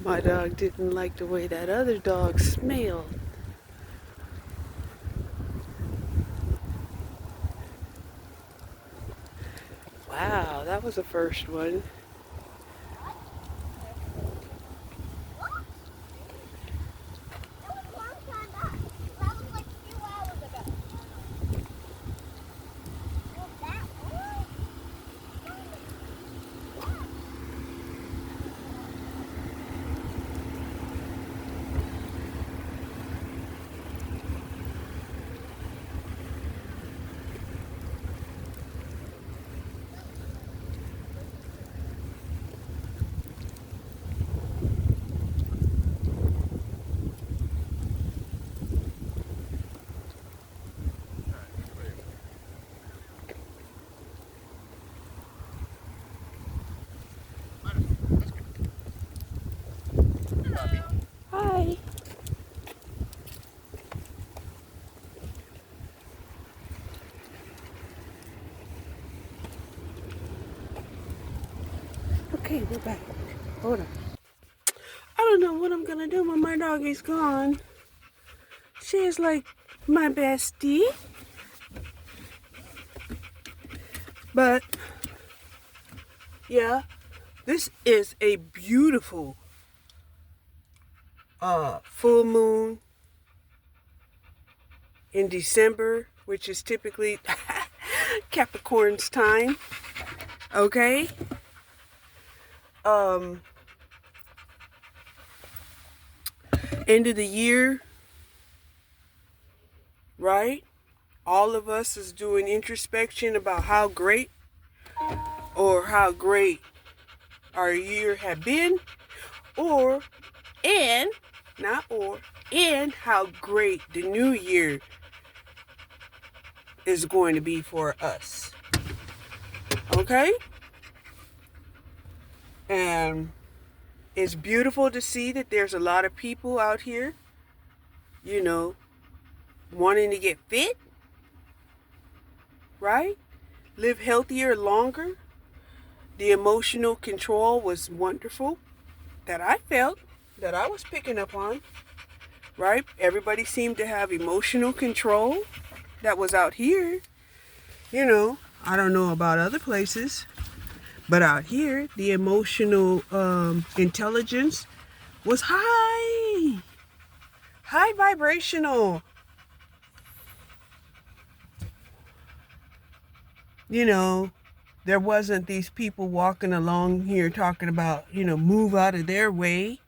My dog didn't like the way that other dog smelled. Wow, that was the first one. Hi. Okay, we're back. Hold on. I don't know what I'm gonna do when my doggy's gone. She is like my bestie. But, yeah, this is a beautiful full moon in December, which is typically Capricorn's time. Okay? End of the year, right? All of us is doing introspection about how great our year had been, and how great the new year is going to be for us. Okay? And it's beautiful to see that there's a lot of people out here, wanting to get fit, right? Live healthier longer. The emotional control was wonderful that I felt, that I was picking up on, right? Everybody seemed to have emotional control that was out here. I don't know about other places, but out here, the emotional intelligence was high vibrational. There wasn't these people walking along here talking about, move out of their way.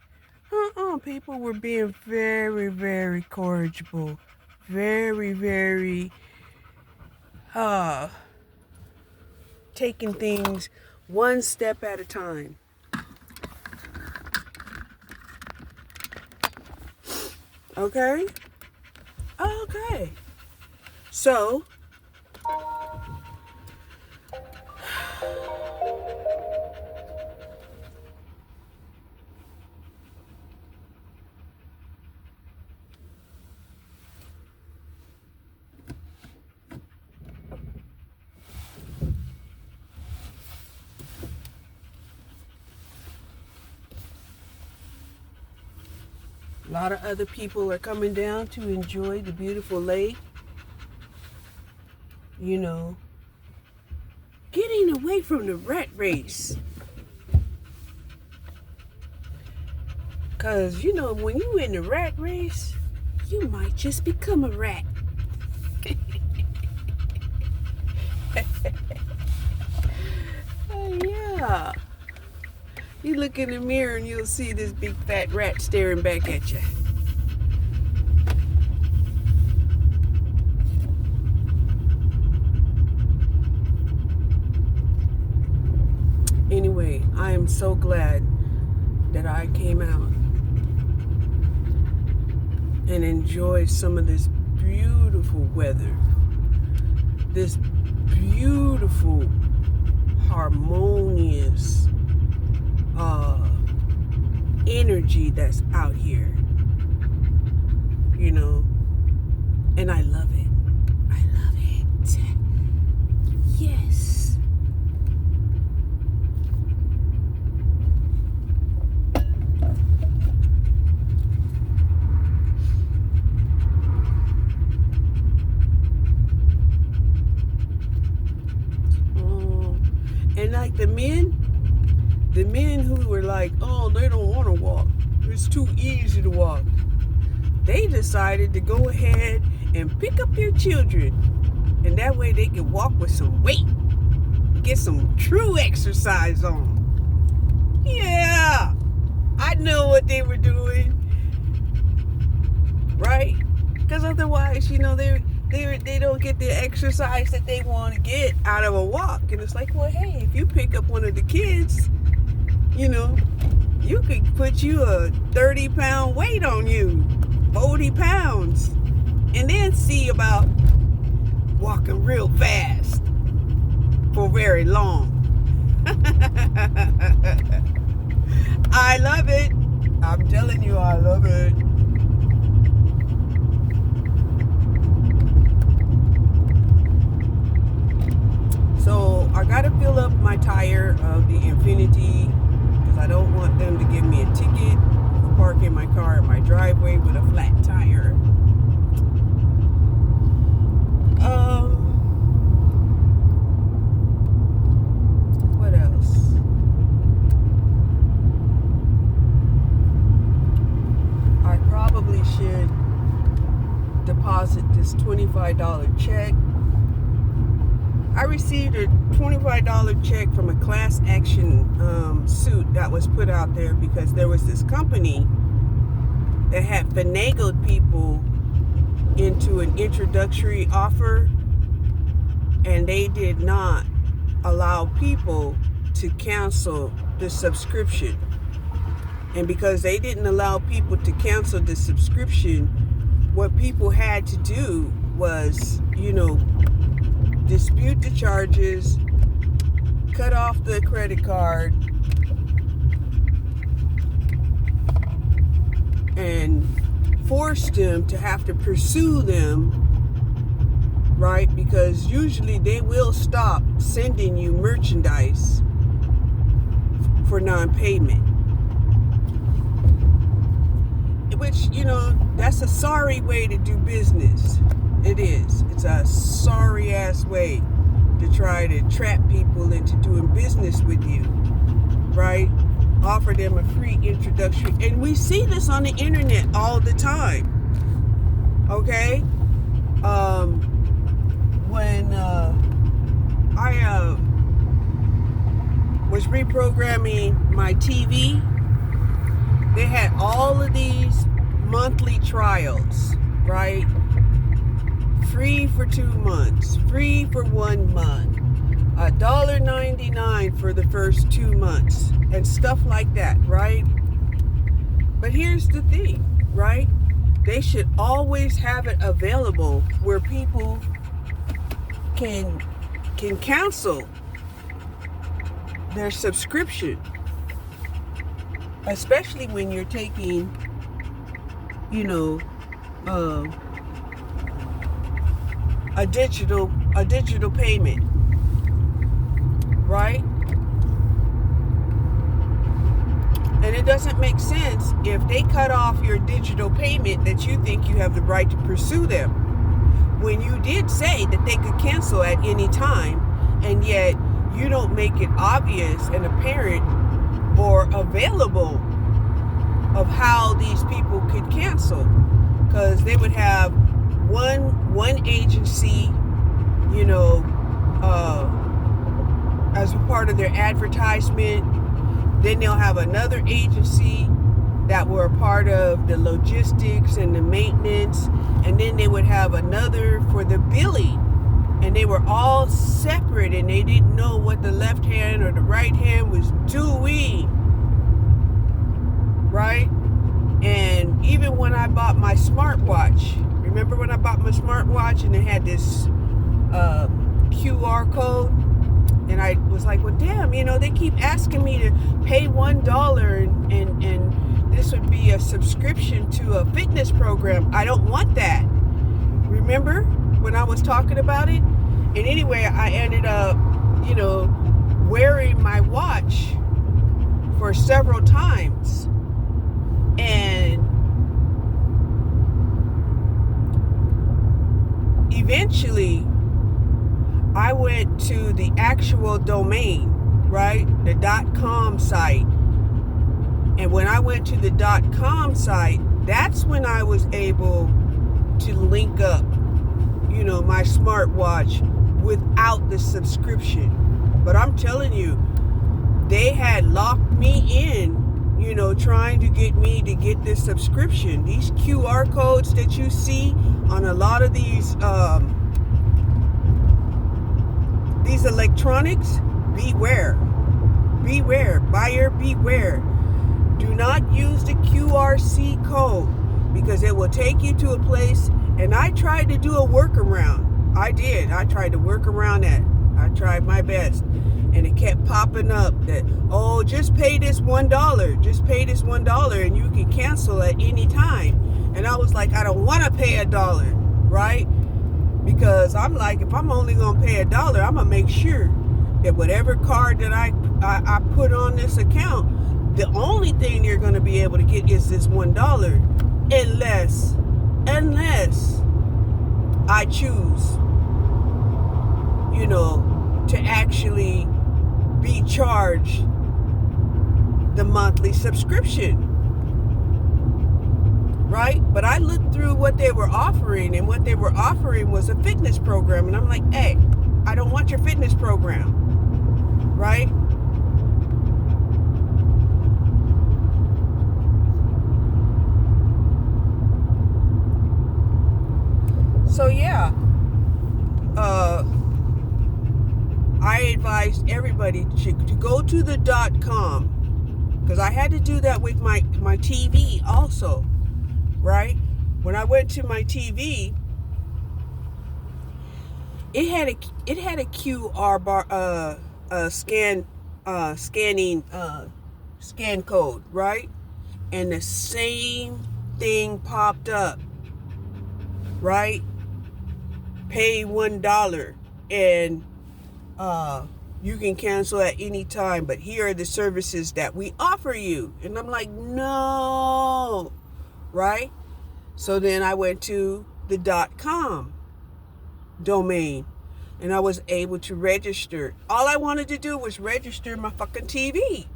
People were being very, very cordial, very, very, taking things one step at a time. Okay? Okay. So, a lot of other people are coming down to enjoy the beautiful lake. Getting away from the rat race. Because, when you in the rat race, you might just become a rat. Yeah. You look in the mirror and you'll see this big fat rat staring back at you. Anyway, I am so glad that I came out and enjoyed some of this beautiful weather, this beautiful, harmonious energy that's out here, you know, and I love it. I love it. Yes. And like the men who were like, oh, they don't want to walk. It's too easy to walk. They decided to go ahead and pick up their children. And that way they could walk with some weight. Get some true exercise on. Yeah, I know what they were doing. Right? Because otherwise, you know, they don't get the exercise that they want to get out of a walk. And it's like, well, hey, if you pick up one of the kids, you know, you could put you a 30-pound weight on you, 40 pounds, and then see about walking real fast for very long. I love it. I'm telling you, I love it. So I gotta fill up my tire of the Infinity because I don't want them to give me a ticket for parking my car in my driveway with a flat tire. What else? I probably should deposit this $25 check. I received a $25 check from a class action suit that was put out there because there was this company that had finagled people into an introductory offer, and they did not allow people to cancel the subscription. And because they didn't allow people to cancel the subscription, what people had to do was, you know, dispute the charges, cut off the credit card, and force them to have to pursue them, right? Because usually they will stop sending you merchandise for non-payment. Which, you know, that's a sorry way to do business. It is. It's a sorry ass way to try to trap people into doing business with you, right? Offer them a free introduction. And we see this on the internet all the time. Okay? When I was reprogramming my TV, they had all of these monthly trials, right? Free for 2 months, free for 1 month, $1.99 for the first 2 months, and stuff like that, right? But here's the thing, right? They should always have it available where people can cancel their subscription, especially when you're taking, you know, a digital payment, right? And it doesn't make sense if they cut off your digital payment that you think you have the right to pursue them, when you did say that they could cancel at any time, and yet you don't make it obvious and apparent or available of how these people could cancel, because they would have one agency, you know, as a part of their advertisement. Then they'll have another agency that were a part of the logistics and the maintenance, and then they would have another for the billing, and they were all separate and they didn't know what the left hand or the right hand was doing, right? And even when I bought my smartwatch, remember when I bought my smartwatch and it had this QR code? And I was like, well, damn, they keep asking me to pay $1 and this would be a subscription to a fitness program. I don't want that. Remember when I was talking about it? And anyway, I ended up, wearing my watch for several times. And eventually, I went to the actual domain, right? The .com site. And when I went to the .com site, that's when I was able to link up, my smartwatch without the subscription. But I'm telling you, they had locked me in, trying to get me to get this subscription. These QR codes that you see on a lot of these electronics, beware. Beware. Buyer beware. Do not use the QRC code because it will take you to a place. And I tried to do a workaround. I did. I tried to work around that. I tried my best. And it kept popping up that, oh, just pay this $1. Just pay this $1 and you can cancel at any time. And I was like, I don't want to pay $1, right? Because I'm like, if I'm only going to pay $1, I'm going to make sure that whatever card that I put on this account, the only thing they're going to be able to get is this $1 unless I choose, to actually be charged the monthly subscription, right? But I looked through what they were offering, and what they were offering was a fitness program, and I'm like, hey, I don't want your fitness program, right? So yeah, I advised everybody to go to the .com, because I had to do that with my TV also, right? When I went to my TV, it had a QR bar scan code, right? And the same thing popped up, right? Pay $1 and you can cancel at any time, but here are the services that we offer you. And I'm like, no, right? So then I went to the .com domain and I was able to register. All I wanted to do was register my fucking TV,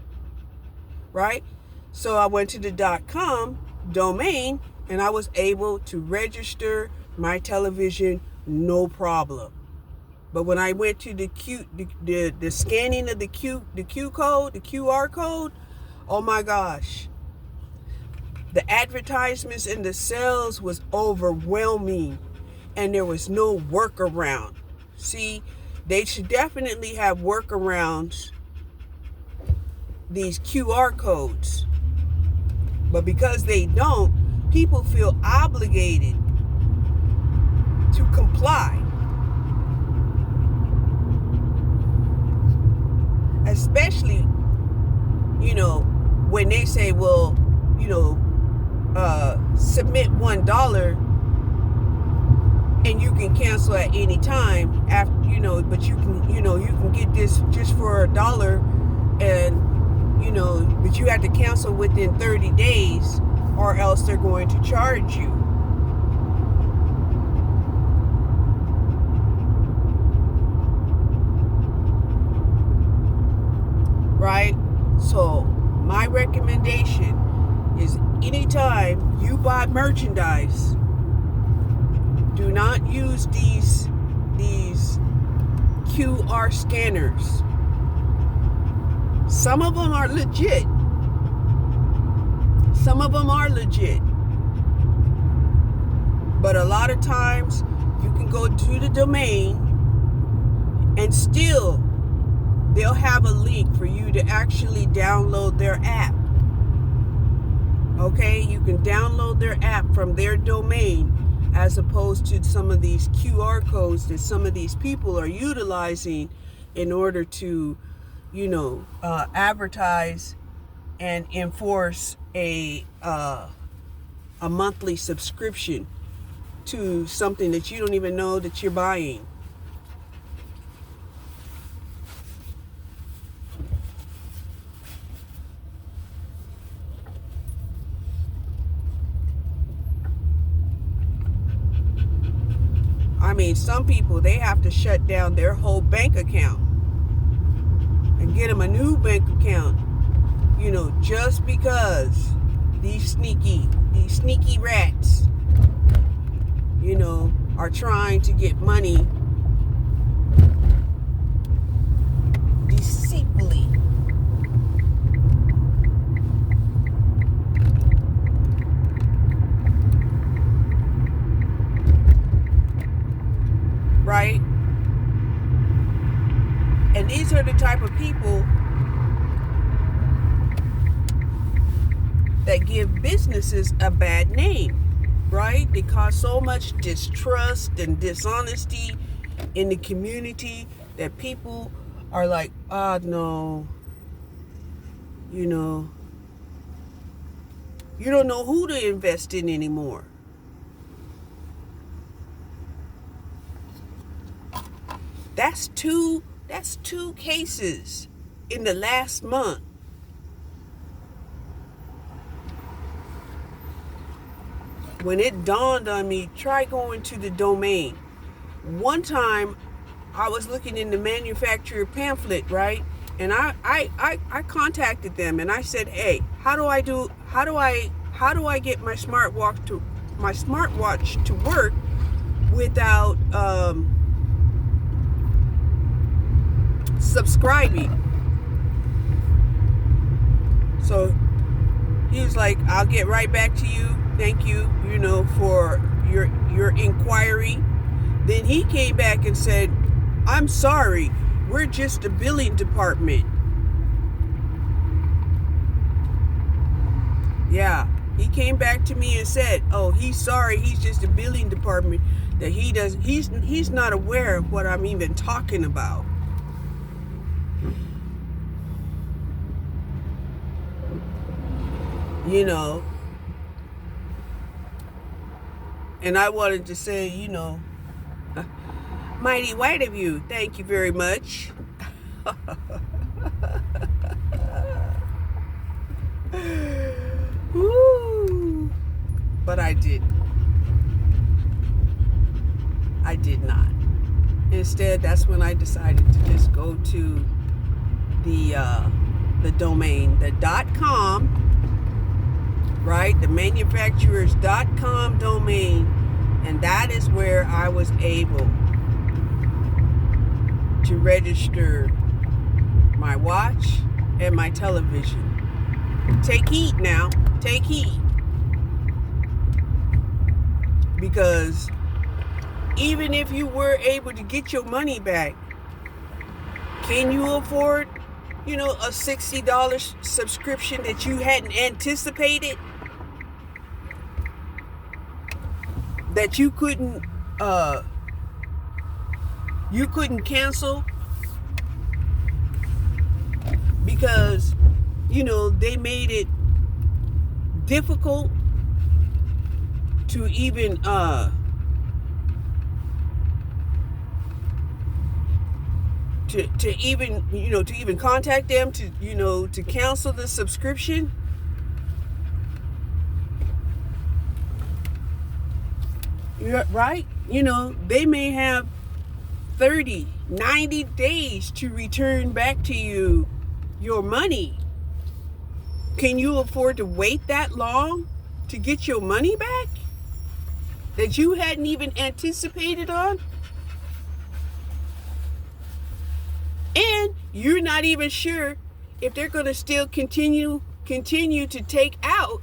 right? So I went to the .com domain and I was able to register my television, no problem. But when I went to the scanning of the QR code, oh my gosh, the advertisements and the sales was overwhelming, and there was no workaround. See, they should definitely have workarounds, these QR codes, but because they don't, people feel obligated to comply. Especially, when they say, well, submit $1 and you can cancel at any time after, but you can get this just for $1 and, but you have to cancel within 30 days or else they're going to charge you. Right? So my recommendation is anytime you buy merchandise, do not use these QR scanners. Some of them are legit. But a lot of times you can go to the domain and And still, they'll have a link for you to actually download their app. Okay, you can download their app from their domain, as opposed to some of these QR codes that some of these people are utilizing in order to, advertise and enforce a monthly subscription to something that you don't even know that you're buying. I mean, some people, they have to shut down their whole bank account and get them a new bank account, just because these sneaky rats, are trying to get money deceitfully. Right? And these are the type of people that give businesses a bad name, right? They cause so much distrust and dishonesty in the community that people are like, no, you don't know who to invest in anymore. That's two cases in the last month. When it dawned on me, try going to the domain. One time I was looking in the manufacturer pamphlet, right? And I contacted them and I said, "Hey, how do I get my smartwatch to work without subscribing?" So he was like, "I'll get right back to you. Thank you, for your inquiry." Then he came back and said, "I'm sorry, we're just a billing department." Yeah, he came back to me and said, "Oh, he's sorry, he's just a billing department, that he's not aware of what I'm even talking about." And I wanted to say, mighty white of you, thank you very much. Woo. But I didn't. I did not. Instead, that's when I decided to just go to the domain, the .com, right? The manufacturer's .com domain, and that is where I was able to register my watch and my television. Take heed now. Take heed. Because even if you were able to get your money back, can you afford, a $60 subscription that you hadn't anticipated? That you couldn't cancel because they made it difficult to even to even contact them to cancel the subscription. Right? They may have 30, 90 days to return back to you your money. Can you afford to wait that long to get your money back that you hadn't even anticipated on? And you're not even sure if they're going to still continue to take out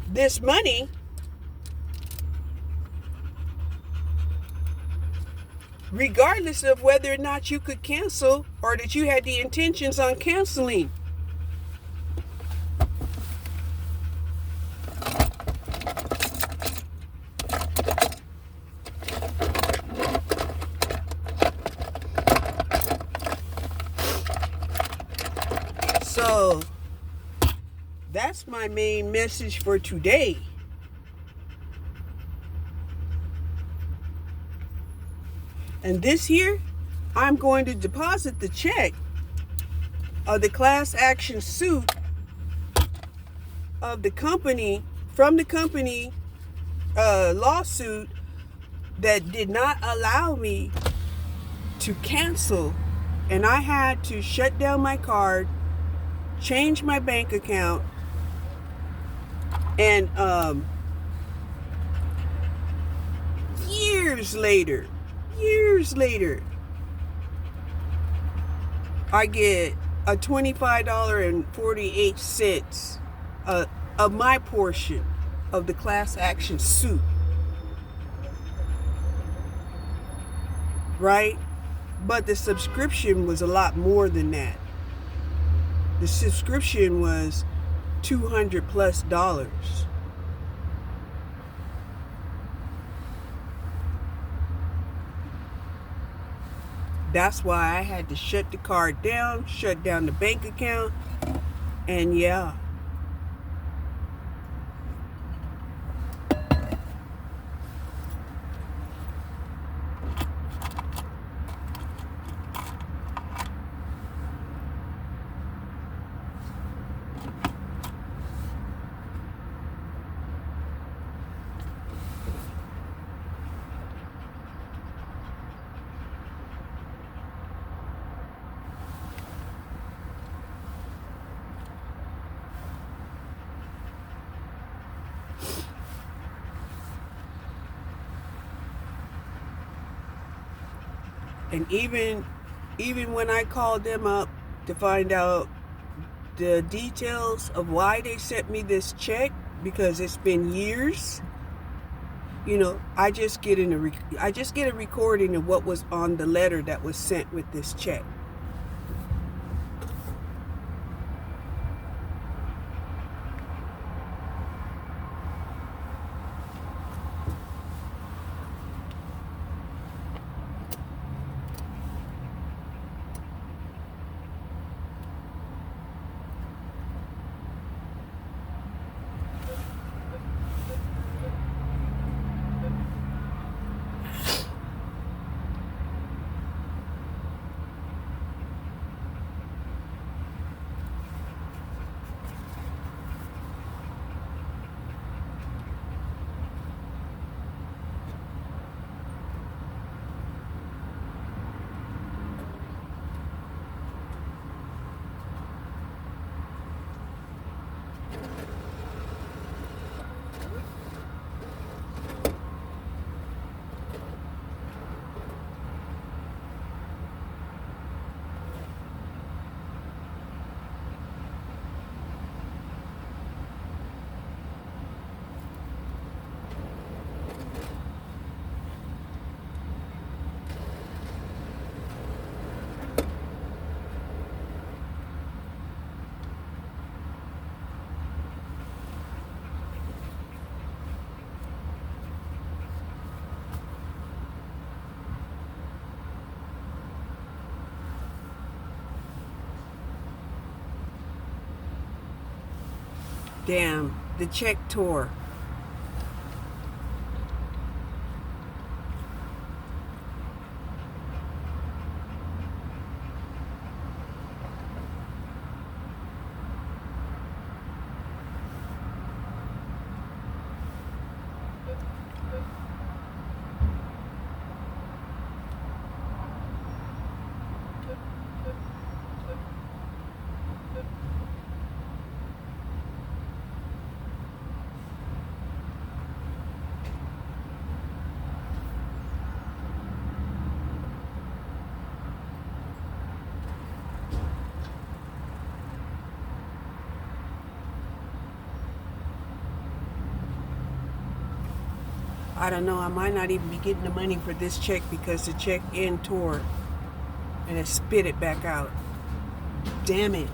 this money regardless of whether or not you could cancel or that you had the intentions on canceling. So that's my main message for today. And this here, I'm going to deposit the check of the class action suit of the company, from the company lawsuit that did not allow me to cancel. And I had to shut down my card, change my bank account, and years later, I get a $25.48 of my portion of the class action suit. Right? But the subscription was a lot more than that. The subscription was $200+. That's why I had to shut the card down, shut down the bank account, and yeah. And even when I called them up to find out the details of why they sent me this check, because it's been years, you know, I just get a recording of what was on the letter that was sent with this check. Damn, the check tore. I don't know, I might not even be getting the money for this check because the check in tore and it spit it back out. Damn it.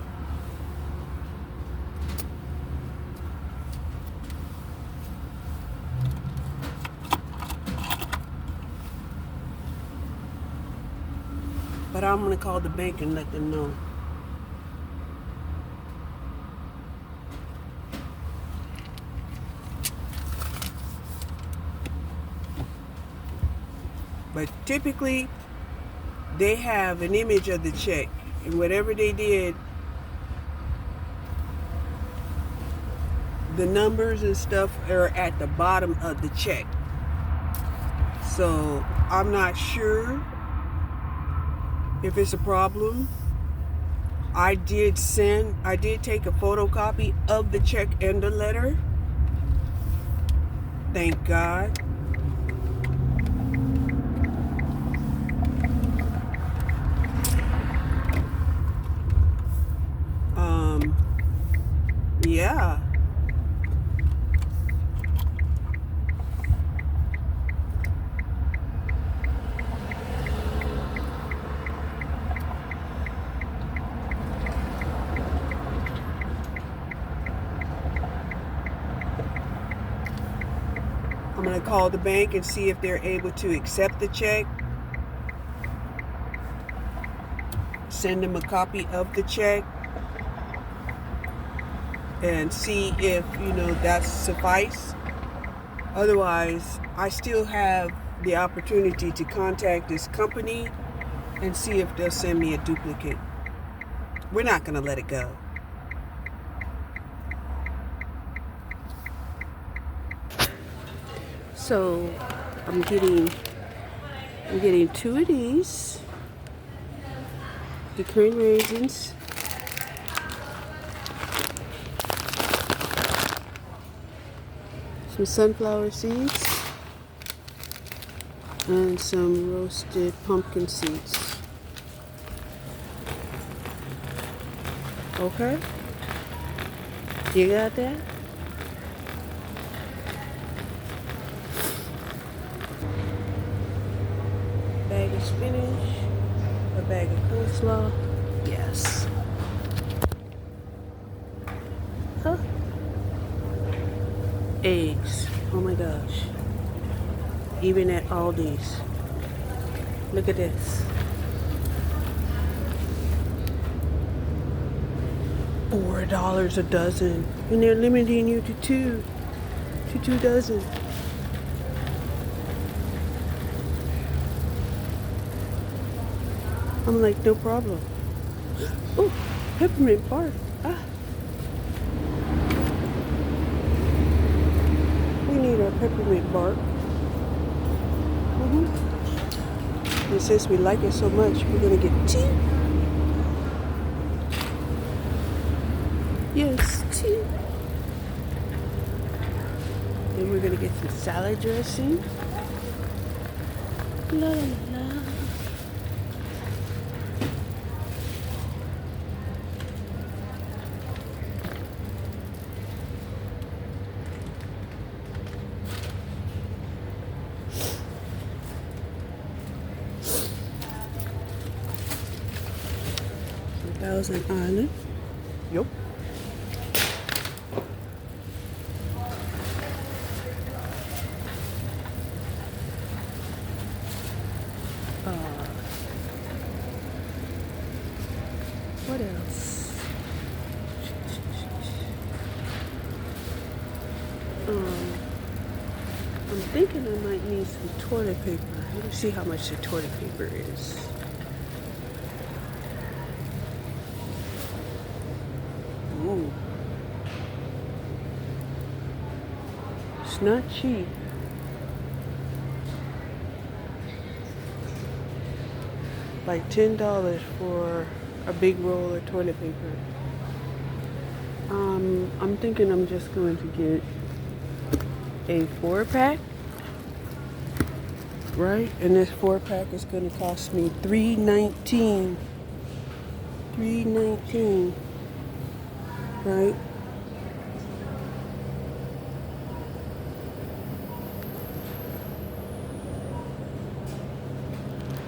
But I'm gonna call the bank and let them know. But typically, they have an image of the check, and whatever they did, the numbers and stuff are at the bottom of the check. So I'm not sure if it's a problem. I did take a photocopy of the check and the letter. Thank God. Yeah. I'm going to call the bank and see if they're able to accept the check. Send them a copy of the check and see if, that's suffice. Otherwise, I still have the opportunity to contact this company and see if they'll send me a duplicate. We're not going to let it go. So I'm getting 2 of these, the cream raisins, some sunflower seeds, and some roasted pumpkin seeds. Okay? You got that? Bag of spinach, a bag of coleslaw. Yes. Huh? Eggs. Oh my gosh. Even at Aldi's. Look at this. $4 a dozen. And they're limiting you to 2 dozen. I'm like, no problem. Oh, peppermint bark. We need our peppermint bark. And since we like it so much, we're gonna get 2. Yes, 2. Then we're gonna get some salad dressing. La la la. Thousand Island. Yep. What else? I'm thinking I might need some toilet paper. Let me see how much the toilet paper is. Ooh. It's not cheap. Like $10 for a big roll of toilet paper. I'm thinking I'm just going to get a 4-pack, right? And this 4-pack is going to cost me $3.19. $3.19, right?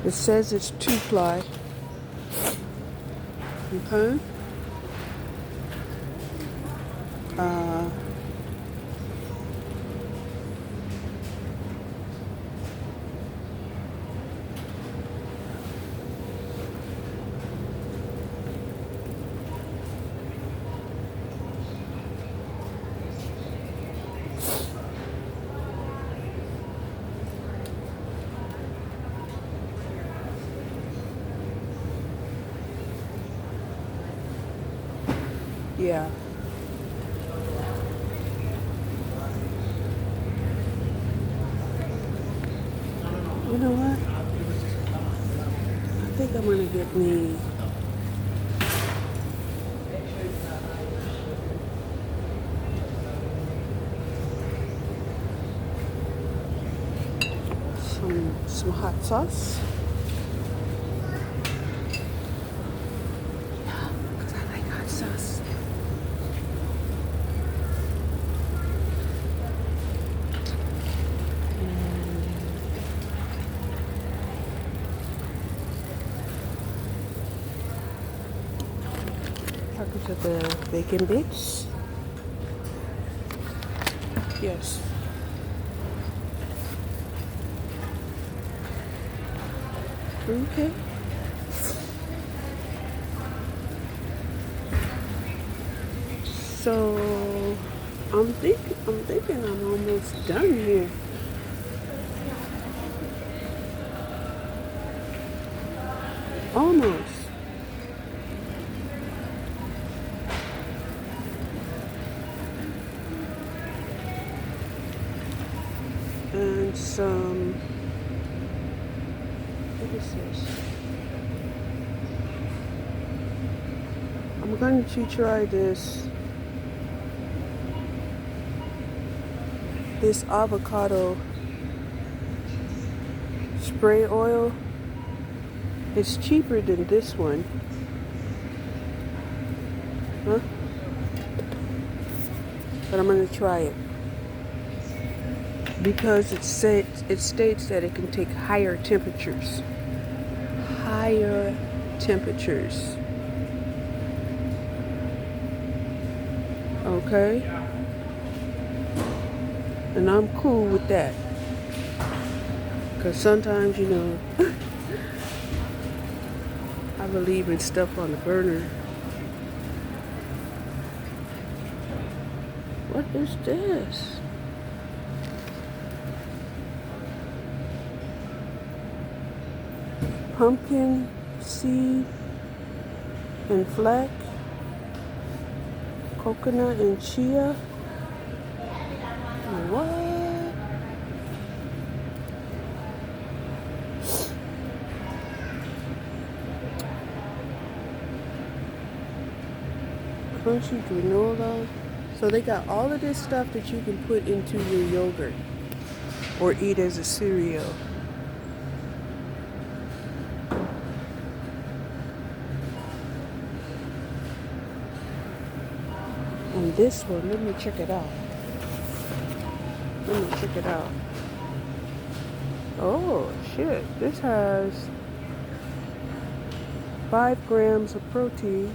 It says it's 2-ply. Okay. Uh, yeah. You know what? I think I'm gonna get me some hot sauce. Yeah, because I like hot sauce. Package of the bacon bits. Yes. Okay. So I'm thinking I'm almost done here. Almost. And some, what is this? I'm going to try this avocado spray oil. It's cheaper than this one. Huh? But I'm going to try it. Because it states that it can take higher temperatures. Higher temperatures. Okay? And I'm cool with that. Because sometimes, you know, I believe in stuff on the burner. What is this? Pumpkin seed and flax, coconut and chia. What? Crunchy granola. So they got all of this stuff that you can put into your yogurt or eat as a cereal. And this one, let me check it out. Let me check it out. Oh, shit. This has 5 grams of protein.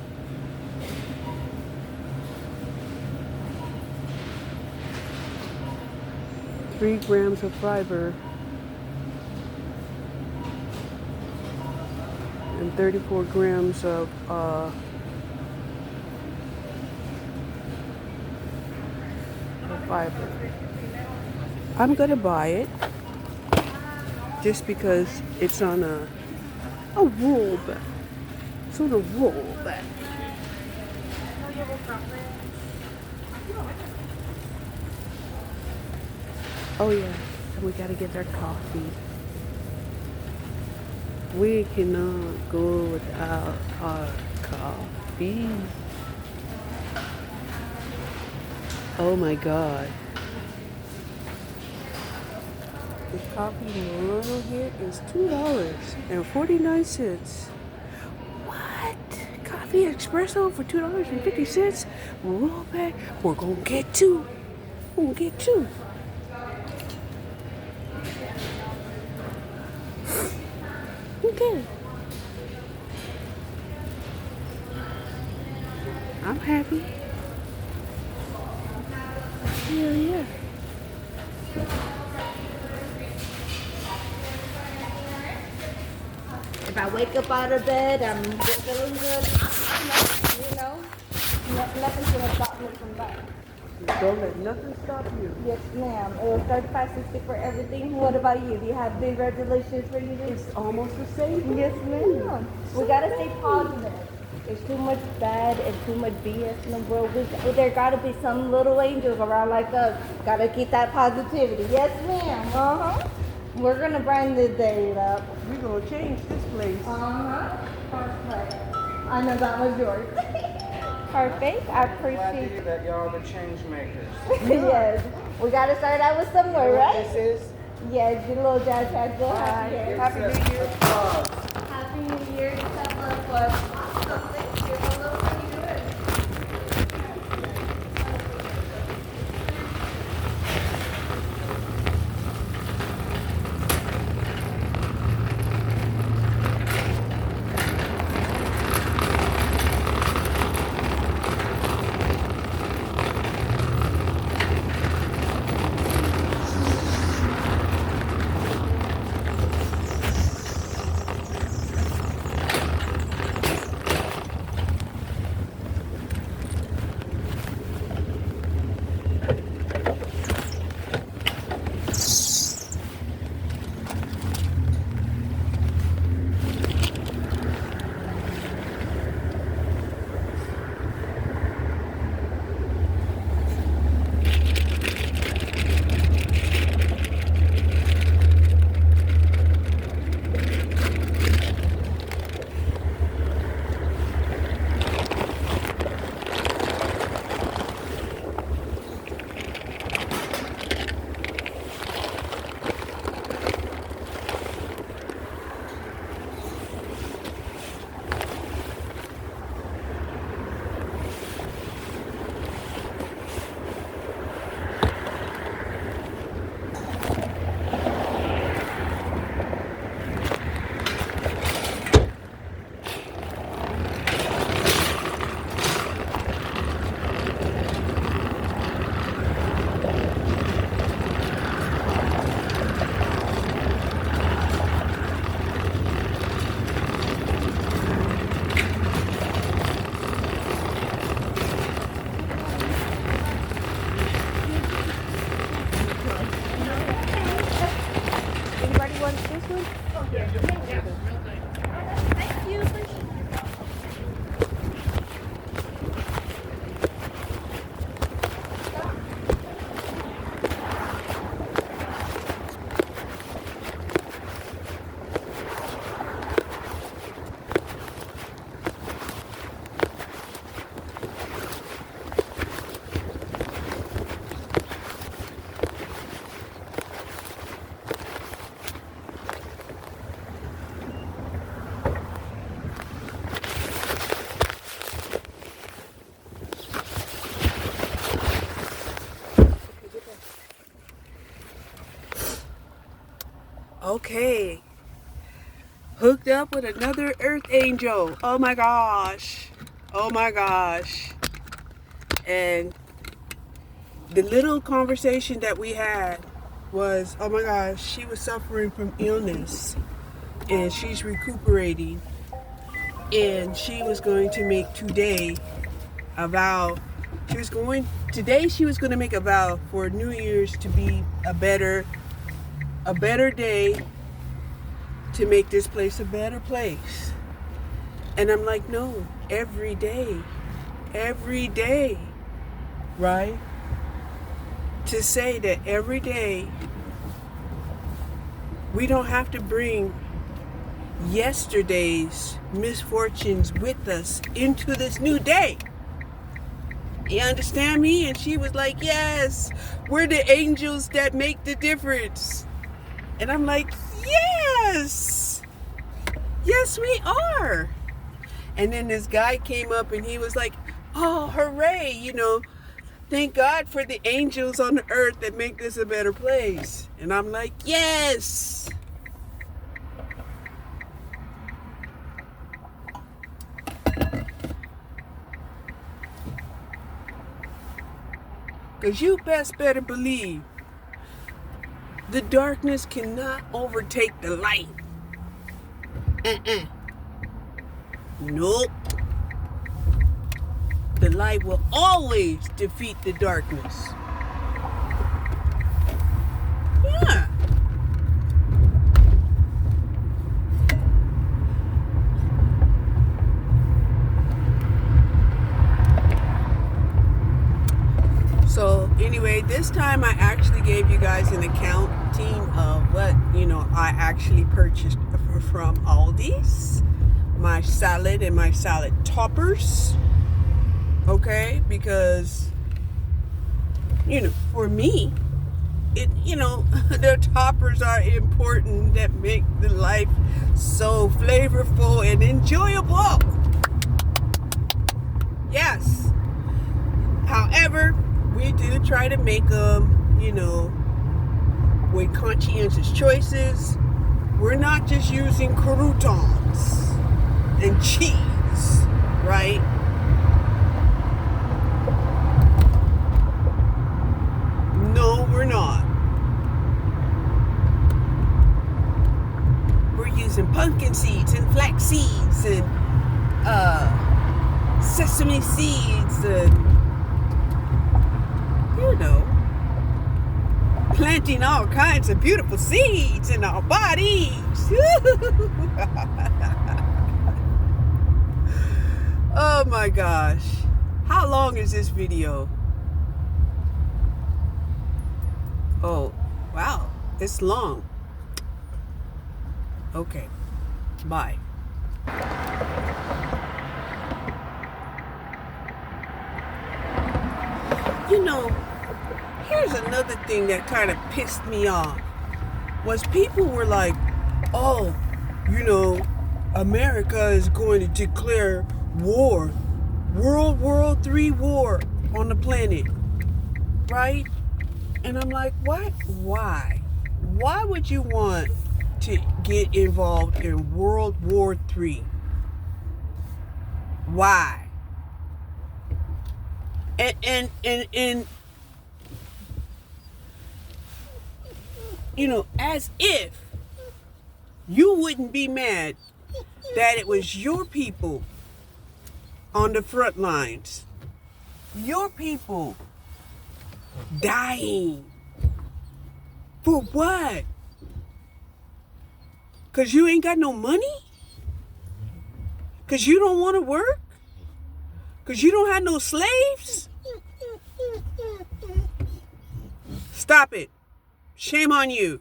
Three grams of fiber and 34 grams of fiber. I'm gonna buy it just because it's on a roll back. It's on a roll back. Oh yeah, and we gotta get our coffee. We cannot go without our coffee. Oh my God. The coffee Morano here is $2.49. What? Coffee espresso for $2.50? Roll back. We're gonna get two. We're gonna get two. Okay. I'm happy. Hell yeah. If I wake up out of bed, I'm feeling good. You know, nothing's gonna stop me from that. Don't let nothing stop you. Yes, ma'am. It was 35.60 for everything. What about you? Do you have big resolutions for you? It's almost the same. Yes, ma'am. We gotta stay positive. There's too much bad and too much BS in the world. There gotta be some little angels around like us. Gotta keep that positivity. Yes, ma'am. We're gonna brand the day up. We're gonna change this place. Perfect. I know that was yours. Perfect. I Glad to appreciate hear that y'all the change makers. Yes. We gotta start out with somewhere, You know what right? this is? Yes, your little jazz hands. Go ahead. Happy New Year. Happy New Year. God bless us. Awesome. Thank you. Hello, how you doing? Anybody want this one? Thank you. Okay. Hooked up with another earth angel. Oh my gosh. Oh my gosh. And the little conversation that we had was, oh my gosh, she was suffering from illness and she's recuperating. And she was going to make today a vow. Today she was going to make a vow for New Year's to be a better day, to make this place a better place. And I'm like, no, every day, right? To say that every day we don't have to bring yesterday's misfortunes with us into this new day. You understand me? And she was like, yes, we're the angels that make the difference. And I'm like, yes, we are. And then this guy came up and he was like, oh, hooray, thank God for the angels on the earth that make this a better place. And I'm like, yes. Because you better believe the darkness cannot overtake the light. Nope. The light will always defeat the darkness. Yeah. So anyway, this time I actually gave you guys an accounting of what, I actually purchased from Aldi's. My salad and my salad toppers. Okay, because for me, the toppers are important that make the life so flavorful and enjoyable. Yes. However, we do try to make them, with conscientious choices. We're not just using croutons and cheese, right? No, we're not. We're using pumpkin seeds and flax seeds and sesame seeds and planting all kinds of beautiful seeds in our bodies. Oh my gosh. How long is this video? Oh, wow. It's long. Okay. Bye. Here's another thing that kind of pissed me off. Was people were like, oh, America is going to declare war. World War III war on the planet. Right? And I'm like, what? Why? Why would you want to get involved in World War III? Why? And as if you wouldn't be mad that it was your people on the front lines. Your people dying. For what? Because you ain't got no money? Because you don't want to work? Because you don't have no slaves? Stop it. Shame on you.